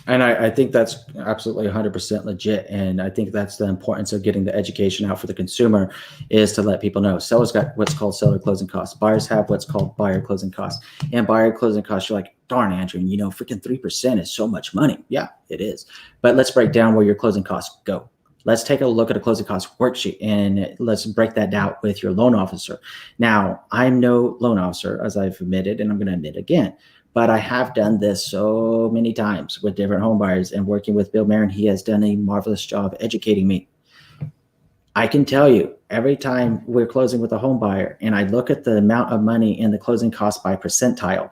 And I think that's absolutely 100% legit. And I think that's the importance of getting the education out for the consumer, is to let people know sellers got what's called seller closing costs. Buyers have what's called buyer closing costs. And buyer closing costs, you're like, darn, Andrew, freaking 3% is so much money. Yeah, it is. But let's break down where your closing costs go. Let's take a look at a closing costs worksheet and let's break that down with your loan officer. Now, I'm no loan officer, as I've admitted, and I'm going to admit again. But I have done this so many times with different home buyers, and working with Bill Marin, he has done a marvelous job educating me. I can tell you, every time we're closing with a home buyer and I look at the amount of money in the closing cost by percentile,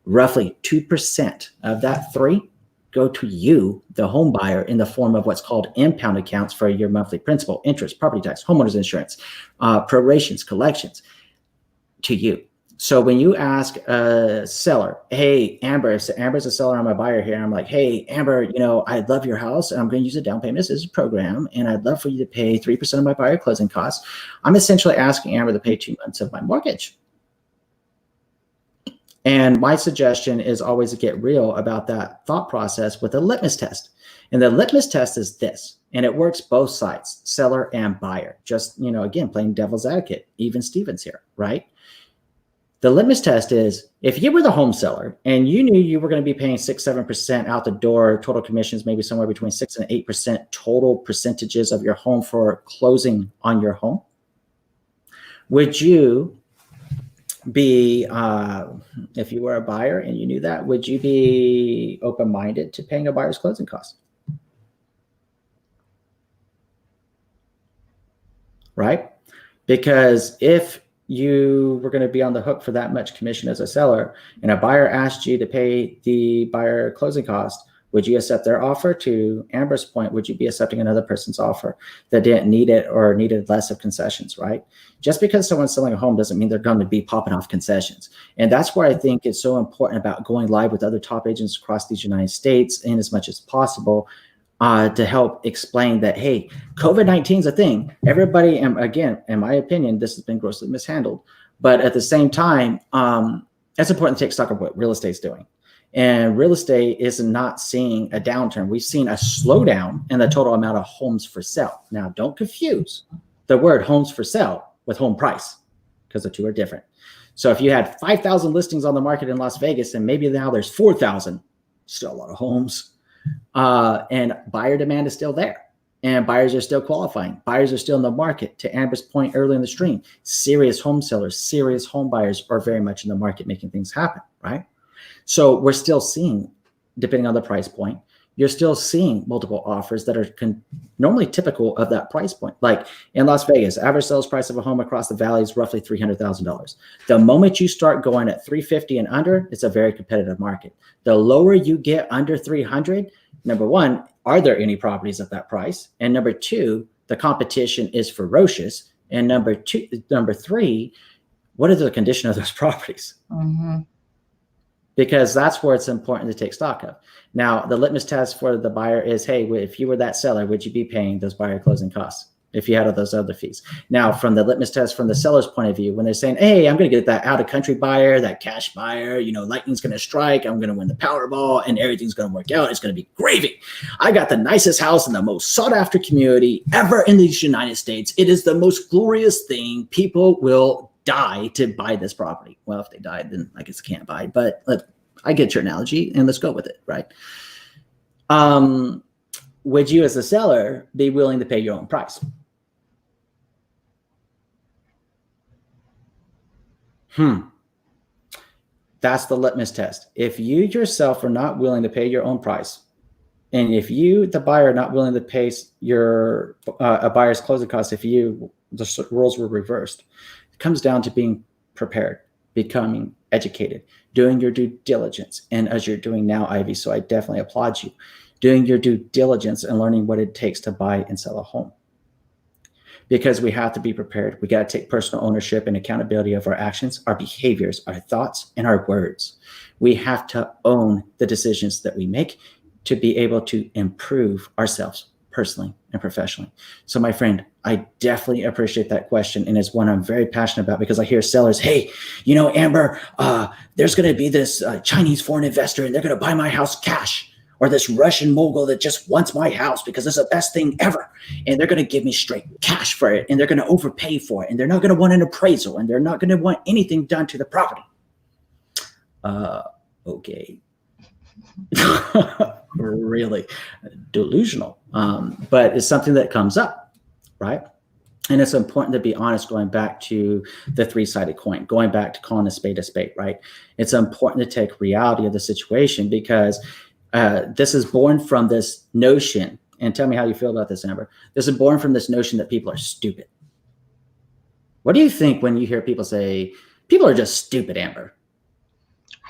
roughly 2% of that 3 go to you, the home buyer, in the form of what's called impound accounts for your monthly principal, interest, property tax, homeowners insurance, prorations, collections, to you. So when you ask a seller, hey, Amber, if Amber's a seller, I'm a buyer here. I'm like, hey, Amber, I love your house and I'm going to use a down payment assistance program. And I'd love for you to pay 3% of my buyer closing costs. I'm essentially asking Amber to pay 2 months of my mortgage. And my suggestion is always to get real about that thought process with a litmus test. And the litmus test is this, and it works both sides, seller and buyer. Just, again, playing devil's advocate, even Stevens here, right? The litmus test is if you were the home seller and you knew you were going to be paying 6-7% out the door, total commissions, maybe somewhere between 6 and 8% total percentages of your home for closing on your home, would you be, if you were a buyer and you knew that, would you be open-minded to paying a buyer's closing costs? Right? Because if you were going to be on the hook for that much commission as a seller and a buyer asked you to pay the buyer closing cost, would you accept their offer? To Amber's point, would you be accepting another person's offer that didn't need it or needed less of concessions, right? Just because someone's selling a home doesn't mean they're going to be popping off concessions. And that's where I think it's so important about going live with other top agents across these United States in as much as possible to help explain that, hey, COVID-19 is a thing. Everybody, and again, in my opinion, this has been grossly mishandled. But at the same time, it's important to take stock of what real estate's doing. And real estate is not seeing a downturn. We've seen a slowdown in the total amount of homes for sale. Now, don't confuse the word homes for sale with home price, because the two are different. So if you had 5,000 listings on the market in Las Vegas, and maybe now there's 4,000, still a lot of homes. And buyer demand is still there. And buyers are still qualifying. Buyers are still in the market. To Amber's point earlier in the stream, serious home sellers, serious home buyers are very much in the market making things happen, right? So we're still seeing, depending on the price point, you're still seeing multiple offers that are normally typical of that price point. Like in Las Vegas, average sales price of a home across the valley is roughly $300,000. The moment you start going at 350 and under, it's a very competitive market. The lower you get under 300, number one, are there any properties at that price? And number two, the competition is ferocious. And number three, what is the condition of those properties? Mm-hmm. Because that's where it's important to take stock of. Now, the litmus test for the buyer is, hey, if you were that seller, would you be paying those buyer closing costs if you had all those other fees? Now, from the litmus test from the seller's point of view, when they're saying, hey, I'm going to get that out-of-country buyer, that cash buyer, lightning's going to strike, I'm going to win the Powerball, and everything's going to work out. It's going to be gravy. I got the nicest house in the most sought-after community ever in the United States. It is the most glorious thing. People will die to buy this property. Well, if they died, then I guess I can't buy, but I get your analogy and let's go with it, right? Would you as a seller be willing to pay your own price? That's the litmus test. If you yourself are not willing to pay your own price, and if you, the buyer, are not willing to pay your a buyer's closing costs, the roles were reversed, it comes down to being prepared, becoming educated, doing your due diligence. And as you're doing now, Ivy, so I definitely applaud you, doing your due diligence and learning what it takes to buy and sell a home. Because we have to be prepared. We got to take personal ownership and accountability of our actions, our behaviors, our thoughts, and our words. We have to own the decisions that we make to be able to improve ourselves personally and professionally. So my friend, I definitely appreciate that question. And it's one I'm very passionate about because I hear sellers, hey, Amber, there's going to be this Chinese foreign investor and they're going to buy my house cash, or this Russian mogul that just wants my house because it's the best thing ever. And they're going to give me straight cash for it. And they're going to overpay for it. And they're not going to want an appraisal. And they're not going to want anything done to the property. Okay. Really delusional. But it's something that comes up, right? And it's important to be honest, going back to the three-sided coin, going back to calling a spade, right? It's important to take reality of the situation because this is born from this notion, and tell me how you feel about this, Amber. This is born from this notion that people are stupid. What do you think when you hear people say, people are just stupid, Amber?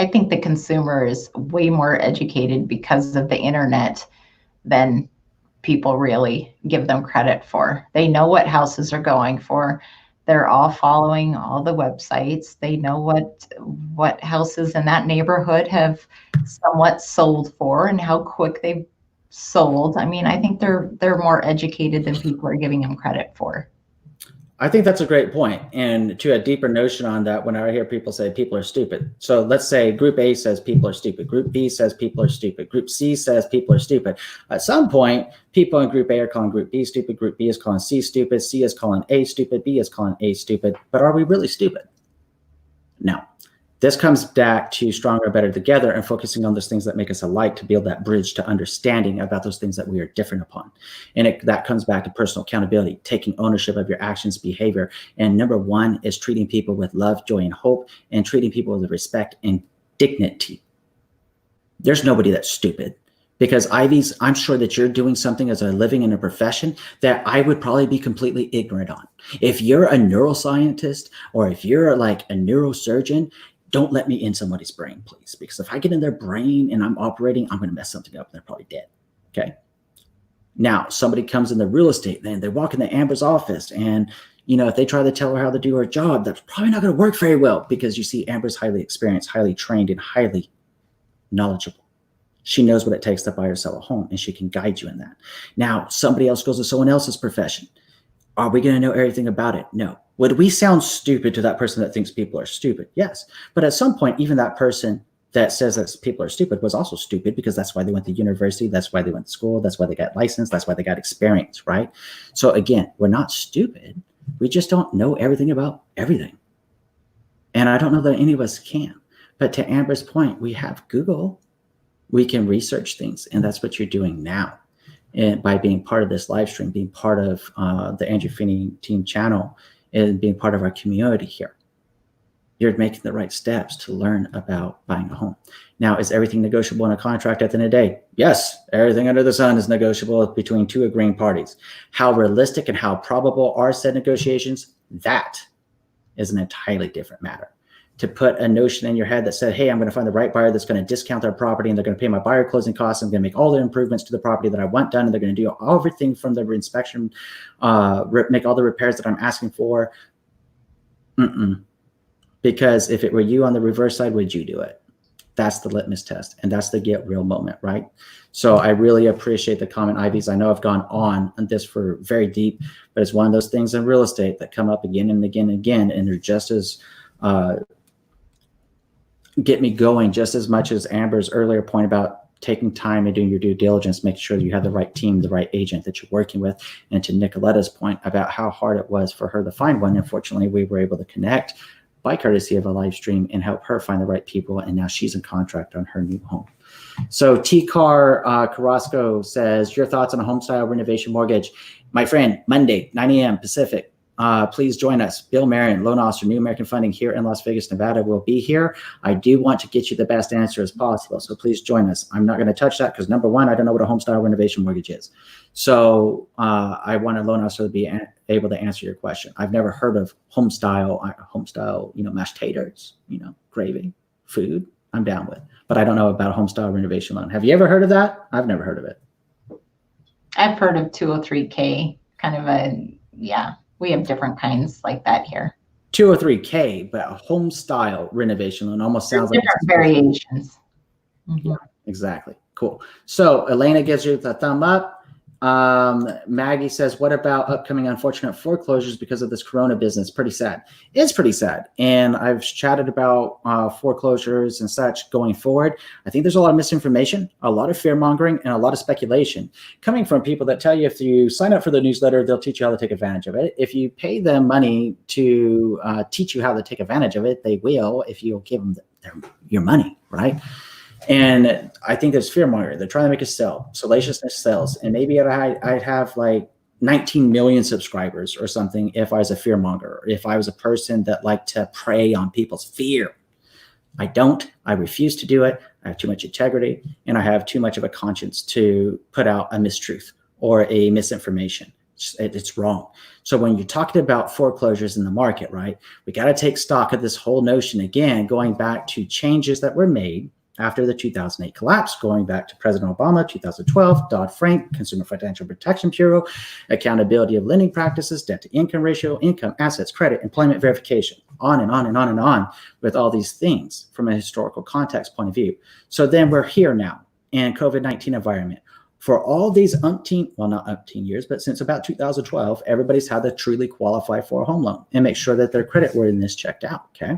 I think the consumer is way more educated because of the internet than people really give them credit for. They know what houses are going for. They're all following all the websites. They know what houses in that neighborhood have somewhat sold for and how quick they've sold. I mean, I think they're more educated than people are giving them credit for. I think that's a great point. And to a deeper notion on that, when I hear people say people are stupid. So let's say group A says people are stupid. Group B says people are stupid. Group C says people are stupid. At some point, people in group A are calling group B stupid. Group B is calling C stupid. C is calling A stupid. B is calling A stupid. But are we really stupid? No. This comes back to stronger, better together and focusing on those things that make us alike to build that bridge to understanding about those things that we are different upon. And that comes back to personal accountability, taking ownership of your actions, behavior. And number one is treating people with love, joy, and hope, and treating people with respect and dignity. There's nobody that's stupid. Because Ivy's, I'm sure that you're doing something as a living in a profession that I would probably be completely ignorant on. If you're a neuroscientist or if you're like a neurosurgeon, don't let me in somebody's brain, please. Because if I get in their brain and I'm operating, I'm going to mess something up and they're probably dead. Okay. Now, somebody comes in the real estate, then they walk into Amber's office and, if they try to tell her how to do her job, that's probably not going to work very well because you see Amber's highly experienced, highly trained, and highly knowledgeable. She knows what it takes to buy or sell a home, and she can guide you in that. Now, somebody else goes to someone else's profession. Are we going to know everything about it? No. Would we sound stupid to that person that thinks people are stupid? Yes. But at some point, even that person that says that people are stupid was also stupid because that's why they went to university. That's why they went to school. That's why they got licensed. That's why they got experience, right? So again, we're not stupid. We just don't know everything about everything. And I don't know that any of us can. But to Amber's point, we have Google. We can research things. And that's what you're doing now. And by being part of this live stream, being part of the Andrew Finney team channel, and being part of our community here, you're making the right steps to learn about buying a home. Now, is everything negotiable in a contract at the end of the day? Yes, everything under the sun is negotiable between two agreeing parties. How realistic and how probable are said negotiations? That is an entirely different matter. To put a notion in your head that said, hey, I'm going to find the right buyer that's going to discount their property and they're going to pay my buyer closing costs. I'm going to make all the improvements to the property that I want done. And they're going to do everything from the inspection, make all the repairs that I'm asking for. Because if it were you on the reverse side, would you do it? That's the litmus test. And that's the get real moment, right? So I really appreciate the comment, Ivy's. I know I've gone on this for very deep, but it's one of those things in real estate that come up again and again and again. And they're just as get me going just as much as Amber's earlier point about taking time and doing your due diligence, making sure that you have the right team, the right agent that you're working with. And to Nicoletta's point about how hard it was for her to find one. Unfortunately, we were able to connect by courtesy of a live stream and help her find the right people. And now she's in contract on her new home. So T-Car Carrasco says, your thoughts on a home style renovation mortgage? My friend, Monday, 9 a.m. Pacific. Please join us. Bill Marion, loan officer, New American Funding here in Las Vegas, Nevada, will be here. I do want to get you the best answer as possible. So please join us. I'm not going to touch that because number one, I don't know what a home style renovation mortgage is. So I want a loan officer to be able to answer your question. I've never heard of home style, mashed taters, gravy, food. I'm down with, but I don't know about a home style renovation loan. Have you ever heard of that? I've never heard of it. I've heard of 203K, kind of we have different kinds like that here. 203K, but a home style renovation loan almost sounds like different variations. Yeah, exactly. Cool. So Elena gives you the thumb up. Maggie says, what about upcoming unfortunate foreclosures because of this Corona business? Pretty sad. It's pretty sad. And I've chatted about foreclosures and such going forward. I think there's a lot of misinformation, a lot of fear mongering, and a lot of speculation coming from people that tell you if you sign up for the newsletter, they'll teach you how to take advantage of it. If you pay them money to teach you how to take advantage of it, they will if you'll give them your money, right? And I think there's fear mongering. They're trying to make us sell. Salaciousness sells. And maybe I'd have like 19 million subscribers or something if I was a fear monger, if I was a person that liked to prey on people's fear. I don't. I refuse to do it. I have too much integrity, and I have too much of a conscience to put out a mistruth or a misinformation. It's wrong. So when you're talking about foreclosures in the market, right, we got to take stock of this whole notion again, going back to changes that were made after the 2008 collapse, going back to President Obama, 2012, Dodd-Frank, Consumer Financial Protection Bureau, accountability of lending practices, debt-to-income ratio, income, assets, credit, employment verification, on and on and on and on with all these things from a historical context point of view. So then we're here now in COVID-19 environment. For all these not umpteen years, but since about 2012, everybody's had to truly qualify for a home loan and make sure that their creditworthiness checked out, okay?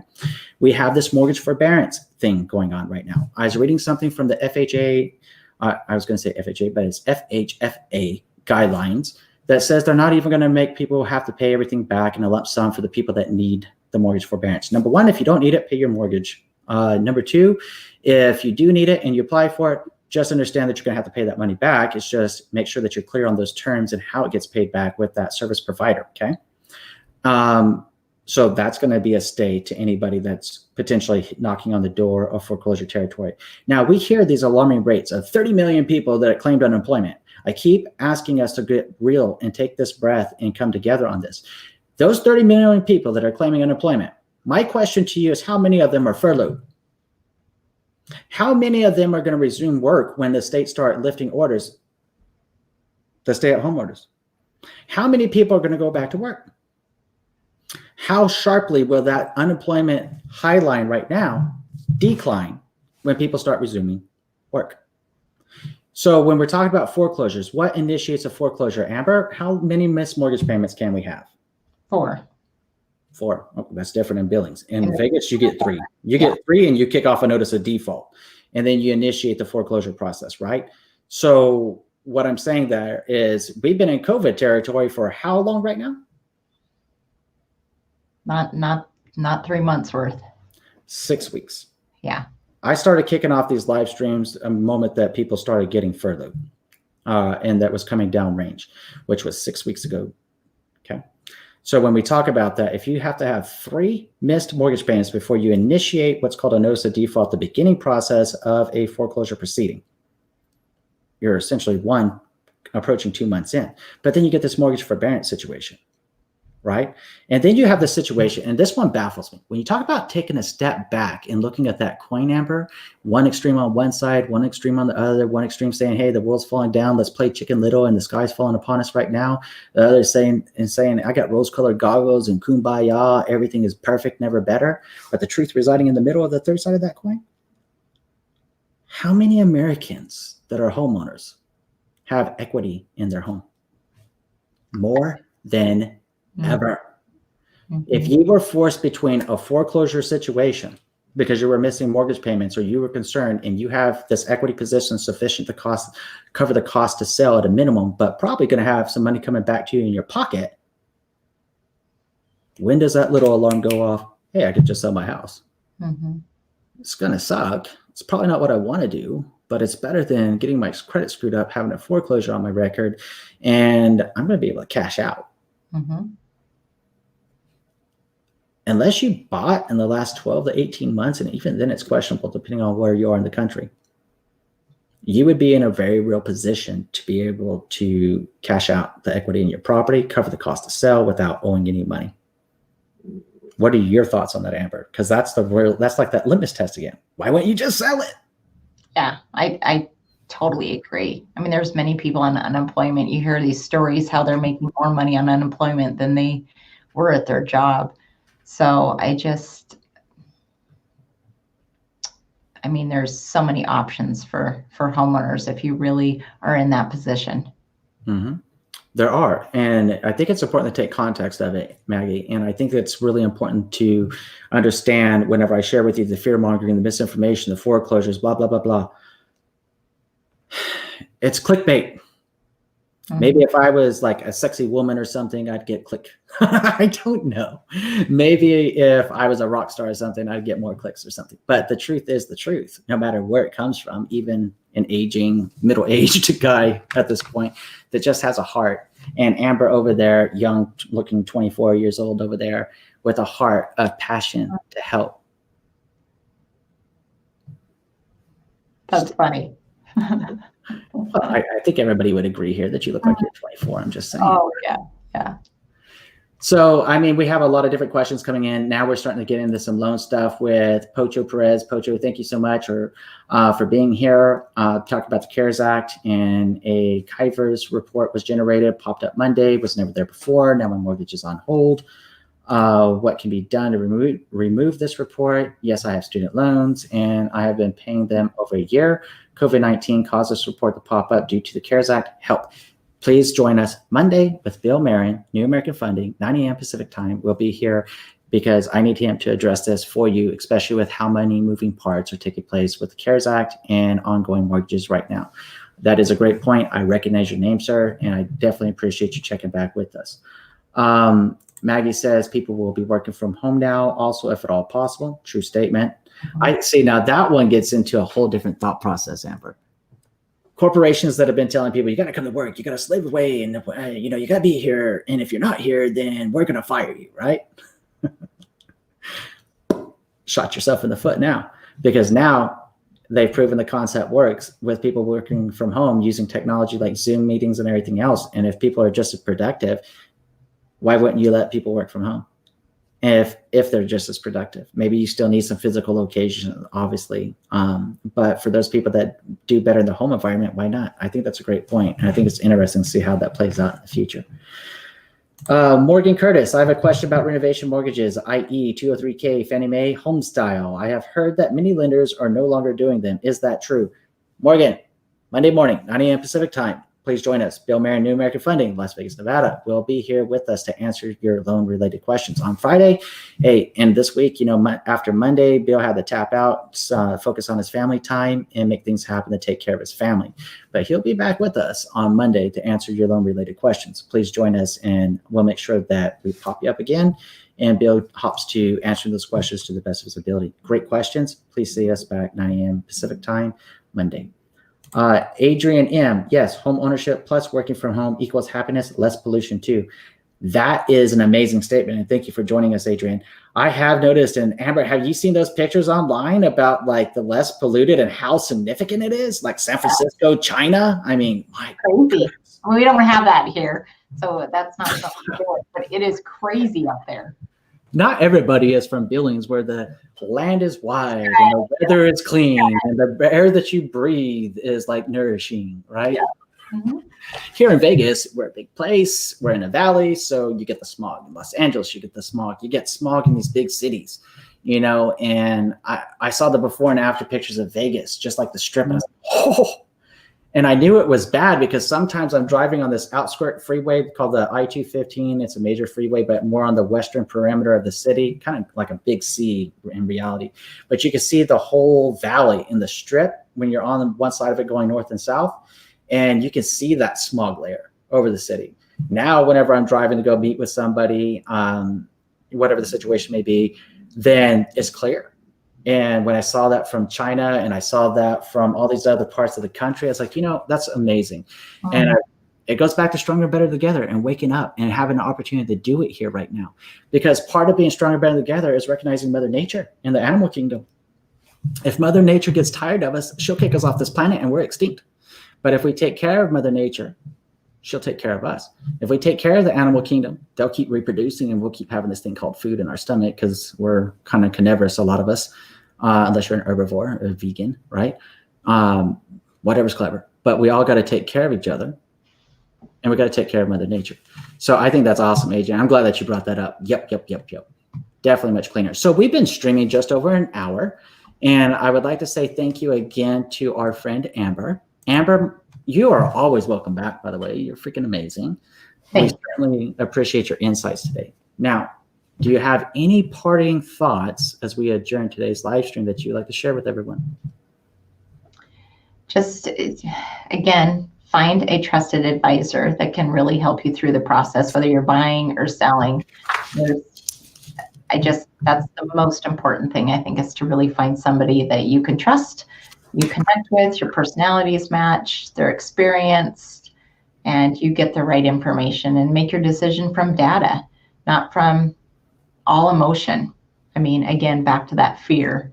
We have this mortgage forbearance thing going on right now. I was reading something from the FHA, I was going to say FHA, but it's FHFA guidelines that says they're not even going to make people have to pay everything back in a lump sum for the people that need the mortgage forbearance. Number one, if you don't need it, pay your mortgage. Number two, if you do need it and you apply for it, just understand that you're going to have to pay that money back. It's just make sure that you're clear on those terms and how it gets paid back with that service provider, okay? So that's going to be a stay to anybody that's potentially knocking on the door of foreclosure territory. Now, we hear these alarming rates of 30 million people that claimed unemployment. I keep asking us to get real and take this breath and come together on this. Those 30 million people that are claiming unemployment, my question to you is how many of them are furloughed? How many of them are going to resume work when the states start lifting orders, the stay-at-home orders? How many people are going to go back to work? How sharply will that unemployment high line right now decline when people start resuming work? So when we're talking about foreclosures, what initiates a foreclosure? Amber, how many missed mortgage payments can we have? 4. 4. Oh, that's different in Billings. In Vegas, you get 3. You get 3 and you kick off a notice of default. And then you initiate the foreclosure process, right? So what I'm saying there is we've been in COVID territory for how long right now? Not 3 months worth. 6 weeks. Yeah. I started kicking off these live streams a moment that people started getting furloughed. And that was coming down range, which was 6 weeks ago. Okay. So when we talk about that, if you have to have 3 missed mortgage payments before you initiate what's called a notice of default, the beginning process of a foreclosure proceeding, you're essentially approaching 2 months in. But then you get this mortgage forbearance situation, right? And then you have the situation, and this one baffles me. When you talk about taking a step back and looking at that coin, Amber, one extreme on one side, one extreme on the other, one extreme saying, hey, the world's falling down, let's play Chicken Little and the sky's falling upon us right now. The other saying, I got rose-colored goggles and kumbaya, everything is perfect, never better. But the truth residing in the middle of the third side of that coin? How many Americans that are homeowners have equity in their home? More than ever. Mm-hmm. If you were forced between a foreclosure situation because you were missing mortgage payments or you were concerned and you have this equity position sufficient to cover the cost to sell at a minimum, but probably going to have some money coming back to you in your pocket, when does that little alarm go off? Hey, I could just sell my house. Mm-hmm. It's going to suck. It's probably not what I want to do, but it's better than getting my credit screwed up, having a foreclosure on my record, and I'm going to be able to cash out. Mm-hmm. Unless you bought in the last 12 to 18 months, and even then it's questionable depending on where you are in the country, you would be in a very real position to be able to cash out the equity in your property, cover the cost to sell without owing any money. What are your thoughts on that, Amber? Because that's like that litmus test again. Why wouldn't you just sell it? Yeah, I totally agree. I mean, there's many people on unemployment. You hear these stories how they're making more money on unemployment than they were at their job. So there's so many options for homeowners if you really are in that position. Mm-hmm. There are. And I think it's important to take context of it, Maggie. And I think it's really important to understand whenever I share with you the fear mongering, the misinformation, the foreclosures, blah, blah, blah, blah. It's clickbait. Mm-hmm. Maybe if I was like a sexy woman or something, I'd get click. I don't know. Maybe if I was a rock star or something, I'd get more clicks or something. But the truth is the truth, no matter where it comes from, even an aging, middle-aged guy at this point that just has a heart. And Amber over there, young looking 24 years old over there with a heart of passion to help. That's funny. Well, I think everybody would agree here that you look like you're 24. I'm just saying. Oh, yeah. Yeah. So, I mean, we have a lot of different questions coming in. Now we're starting to get into some loan stuff with Pocho Perez. Pocho, thank you so much for being here. Talk about the CARES Act, and a Kivers report was generated, popped up Monday, was never there before. Now my mortgage is on hold. What can be done to remove this report? Yes, I have student loans, and I have been paying them over a year. COVID-19 caused this report to pop up due to the CARES Act. Help. Please join us Monday with Bill Marin, New American Funding, 9 a.m. Pacific time. We'll be here because I need him to address this for you, especially with how many moving parts are taking place with the CARES Act and ongoing mortgages right now. That is a great point. I recognize your name, sir, and I definitely appreciate you checking back with us. Maggie says people will be working from home now, also, if at all possible. True statement. I see. Now that one gets into a whole different thought process, Amber. Corporations that have been telling people, you got to come to work, you got to slave away, and you got to be here. And if you're not here, then we're going to fire you, right? Shot yourself in the foot now, because now they've proven the concept works with people working from home using technology like Zoom meetings and everything else. And if people are just as productive, why wouldn't you let people work from home? If they're just as productive? Maybe you still need some physical location, obviously. But for those people that do better in the home environment, why not? I think that's a great point. And I think it's interesting to see how that plays out in the future. Morgan Curtis, I have a question about renovation mortgages, i.e. 203K, Fannie Mae, home style. I have heard that many lenders are no longer doing them. Is that true? Morgan, Monday morning, 9 a.m. Pacific time. Please join us. Bill Marin, New American Funding, Las Vegas, Nevada, will be here with us to answer your loan-related questions on Friday. Hey, and this week, after Monday, Bill had to tap out, focus on his family time, and make things happen to take care of his family. But he'll be back with us on Monday to answer your loan-related questions. Please join us, and we'll make sure that we pop you up again, and Bill hops to answering those questions to the best of his ability. Great questions. Please see us back 9 a.m. Pacific time, Monday. Adrian M. Yes, home ownership plus working from home equals happiness, less pollution too. That is an amazing statement. And thank you for joining us, Adrian. I have noticed, and Amber, have you seen those pictures online about like the less polluted and how significant it is? Like San Francisco, China. I mean, my goodness. We don't have that here. So that's not something to do, but it is crazy up there. Not everybody is from Billings, where the land is wide and the weather is clean and the air that you breathe is like nourishing, right? Yeah. Mm-hmm. Here in Vegas, we're a big place. We're in a valley, so you get the smog. In Los Angeles, you get the smog. You get smog in these big cities, and I saw the before and after pictures of Vegas, just like the Strip, and I was like, oh. And I knew it was bad because sometimes I'm driving on this outskirt freeway called the I-215. It's a major freeway, but more on the western perimeter of the city, kind of like a big C in reality. But you can see the whole valley in the Strip when you're on one side of it going north and south, and you can see that smog layer over the city. Now, whenever I'm driving to go meet with somebody, whatever the situation may be, then it's clear. And when I saw that from China and I saw that from all these other parts of the country, I was like, that's amazing. Mm-hmm. And it goes back to stronger, better together and waking up and having an opportunity to do it here right now. Because part of being stronger, better together is recognizing Mother Nature and the animal kingdom. If Mother Nature gets tired of us, she'll kick us off this planet and we're extinct. But if we take care of Mother Nature, she'll take care of us. If we take care of the animal kingdom, they'll keep reproducing and we'll keep having this thing called food in our stomach because we're kind of carnivorous, a lot of us, unless you're an herbivore or a vegan, right? Whatever's clever. But we all got to take care of each other and we got to take care of Mother Nature. So I think that's awesome, AJ. I'm glad that you brought that up. Yep. Definitely much cleaner. So we've been streaming just over an hour. And I would like to say thank you again to our friend, Amber. Amber, you are always welcome back, by the way. You're freaking amazing. Thanks. We certainly appreciate your insights today. Now, do you have any parting thoughts as we adjourn today's live stream that you'd like to share with everyone? Just, again, find a trusted advisor that can really help you through the process, whether you're buying or selling. That's the most important thing, I think, is to really find somebody that you can trust, you connect with, your personalities match, they're experienced, and you get the right information and make your decision from data, not from all emotion. I mean, again, back to that fear.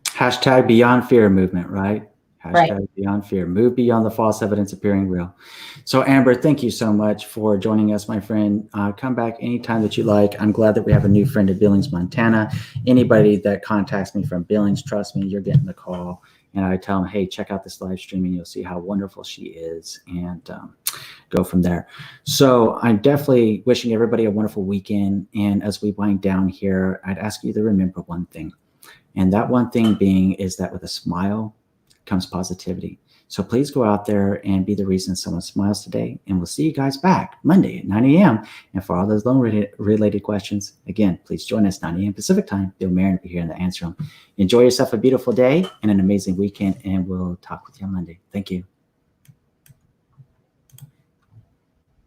Hashtag Beyond Fear movement, right? Hashtag beyond fear. Move beyond the false evidence appearing real. So Amber, thank you so much for joining us, my friend. Come back anytime that you like. I'm glad that we have a new friend in Billings, Montana. Anybody that contacts me from Billings, trust me, you're getting the call. And I tell them, hey, check out this live stream and you'll see how wonderful she is, and go from there. So I'm definitely wishing everybody a wonderful weekend. And as we wind down here, I'd ask you to remember one thing. And that one thing being is that with a smile comes positivity. So please go out there and be the reason someone smiles today. And we'll see you guys back Monday at 9 a.m. And for all those loan-related questions, again, please join us 9 a.m. Pacific time. Bill Marin will be here in the answer room. Enjoy yourself a beautiful day and an amazing weekend. And we'll talk with you on Monday. Thank you.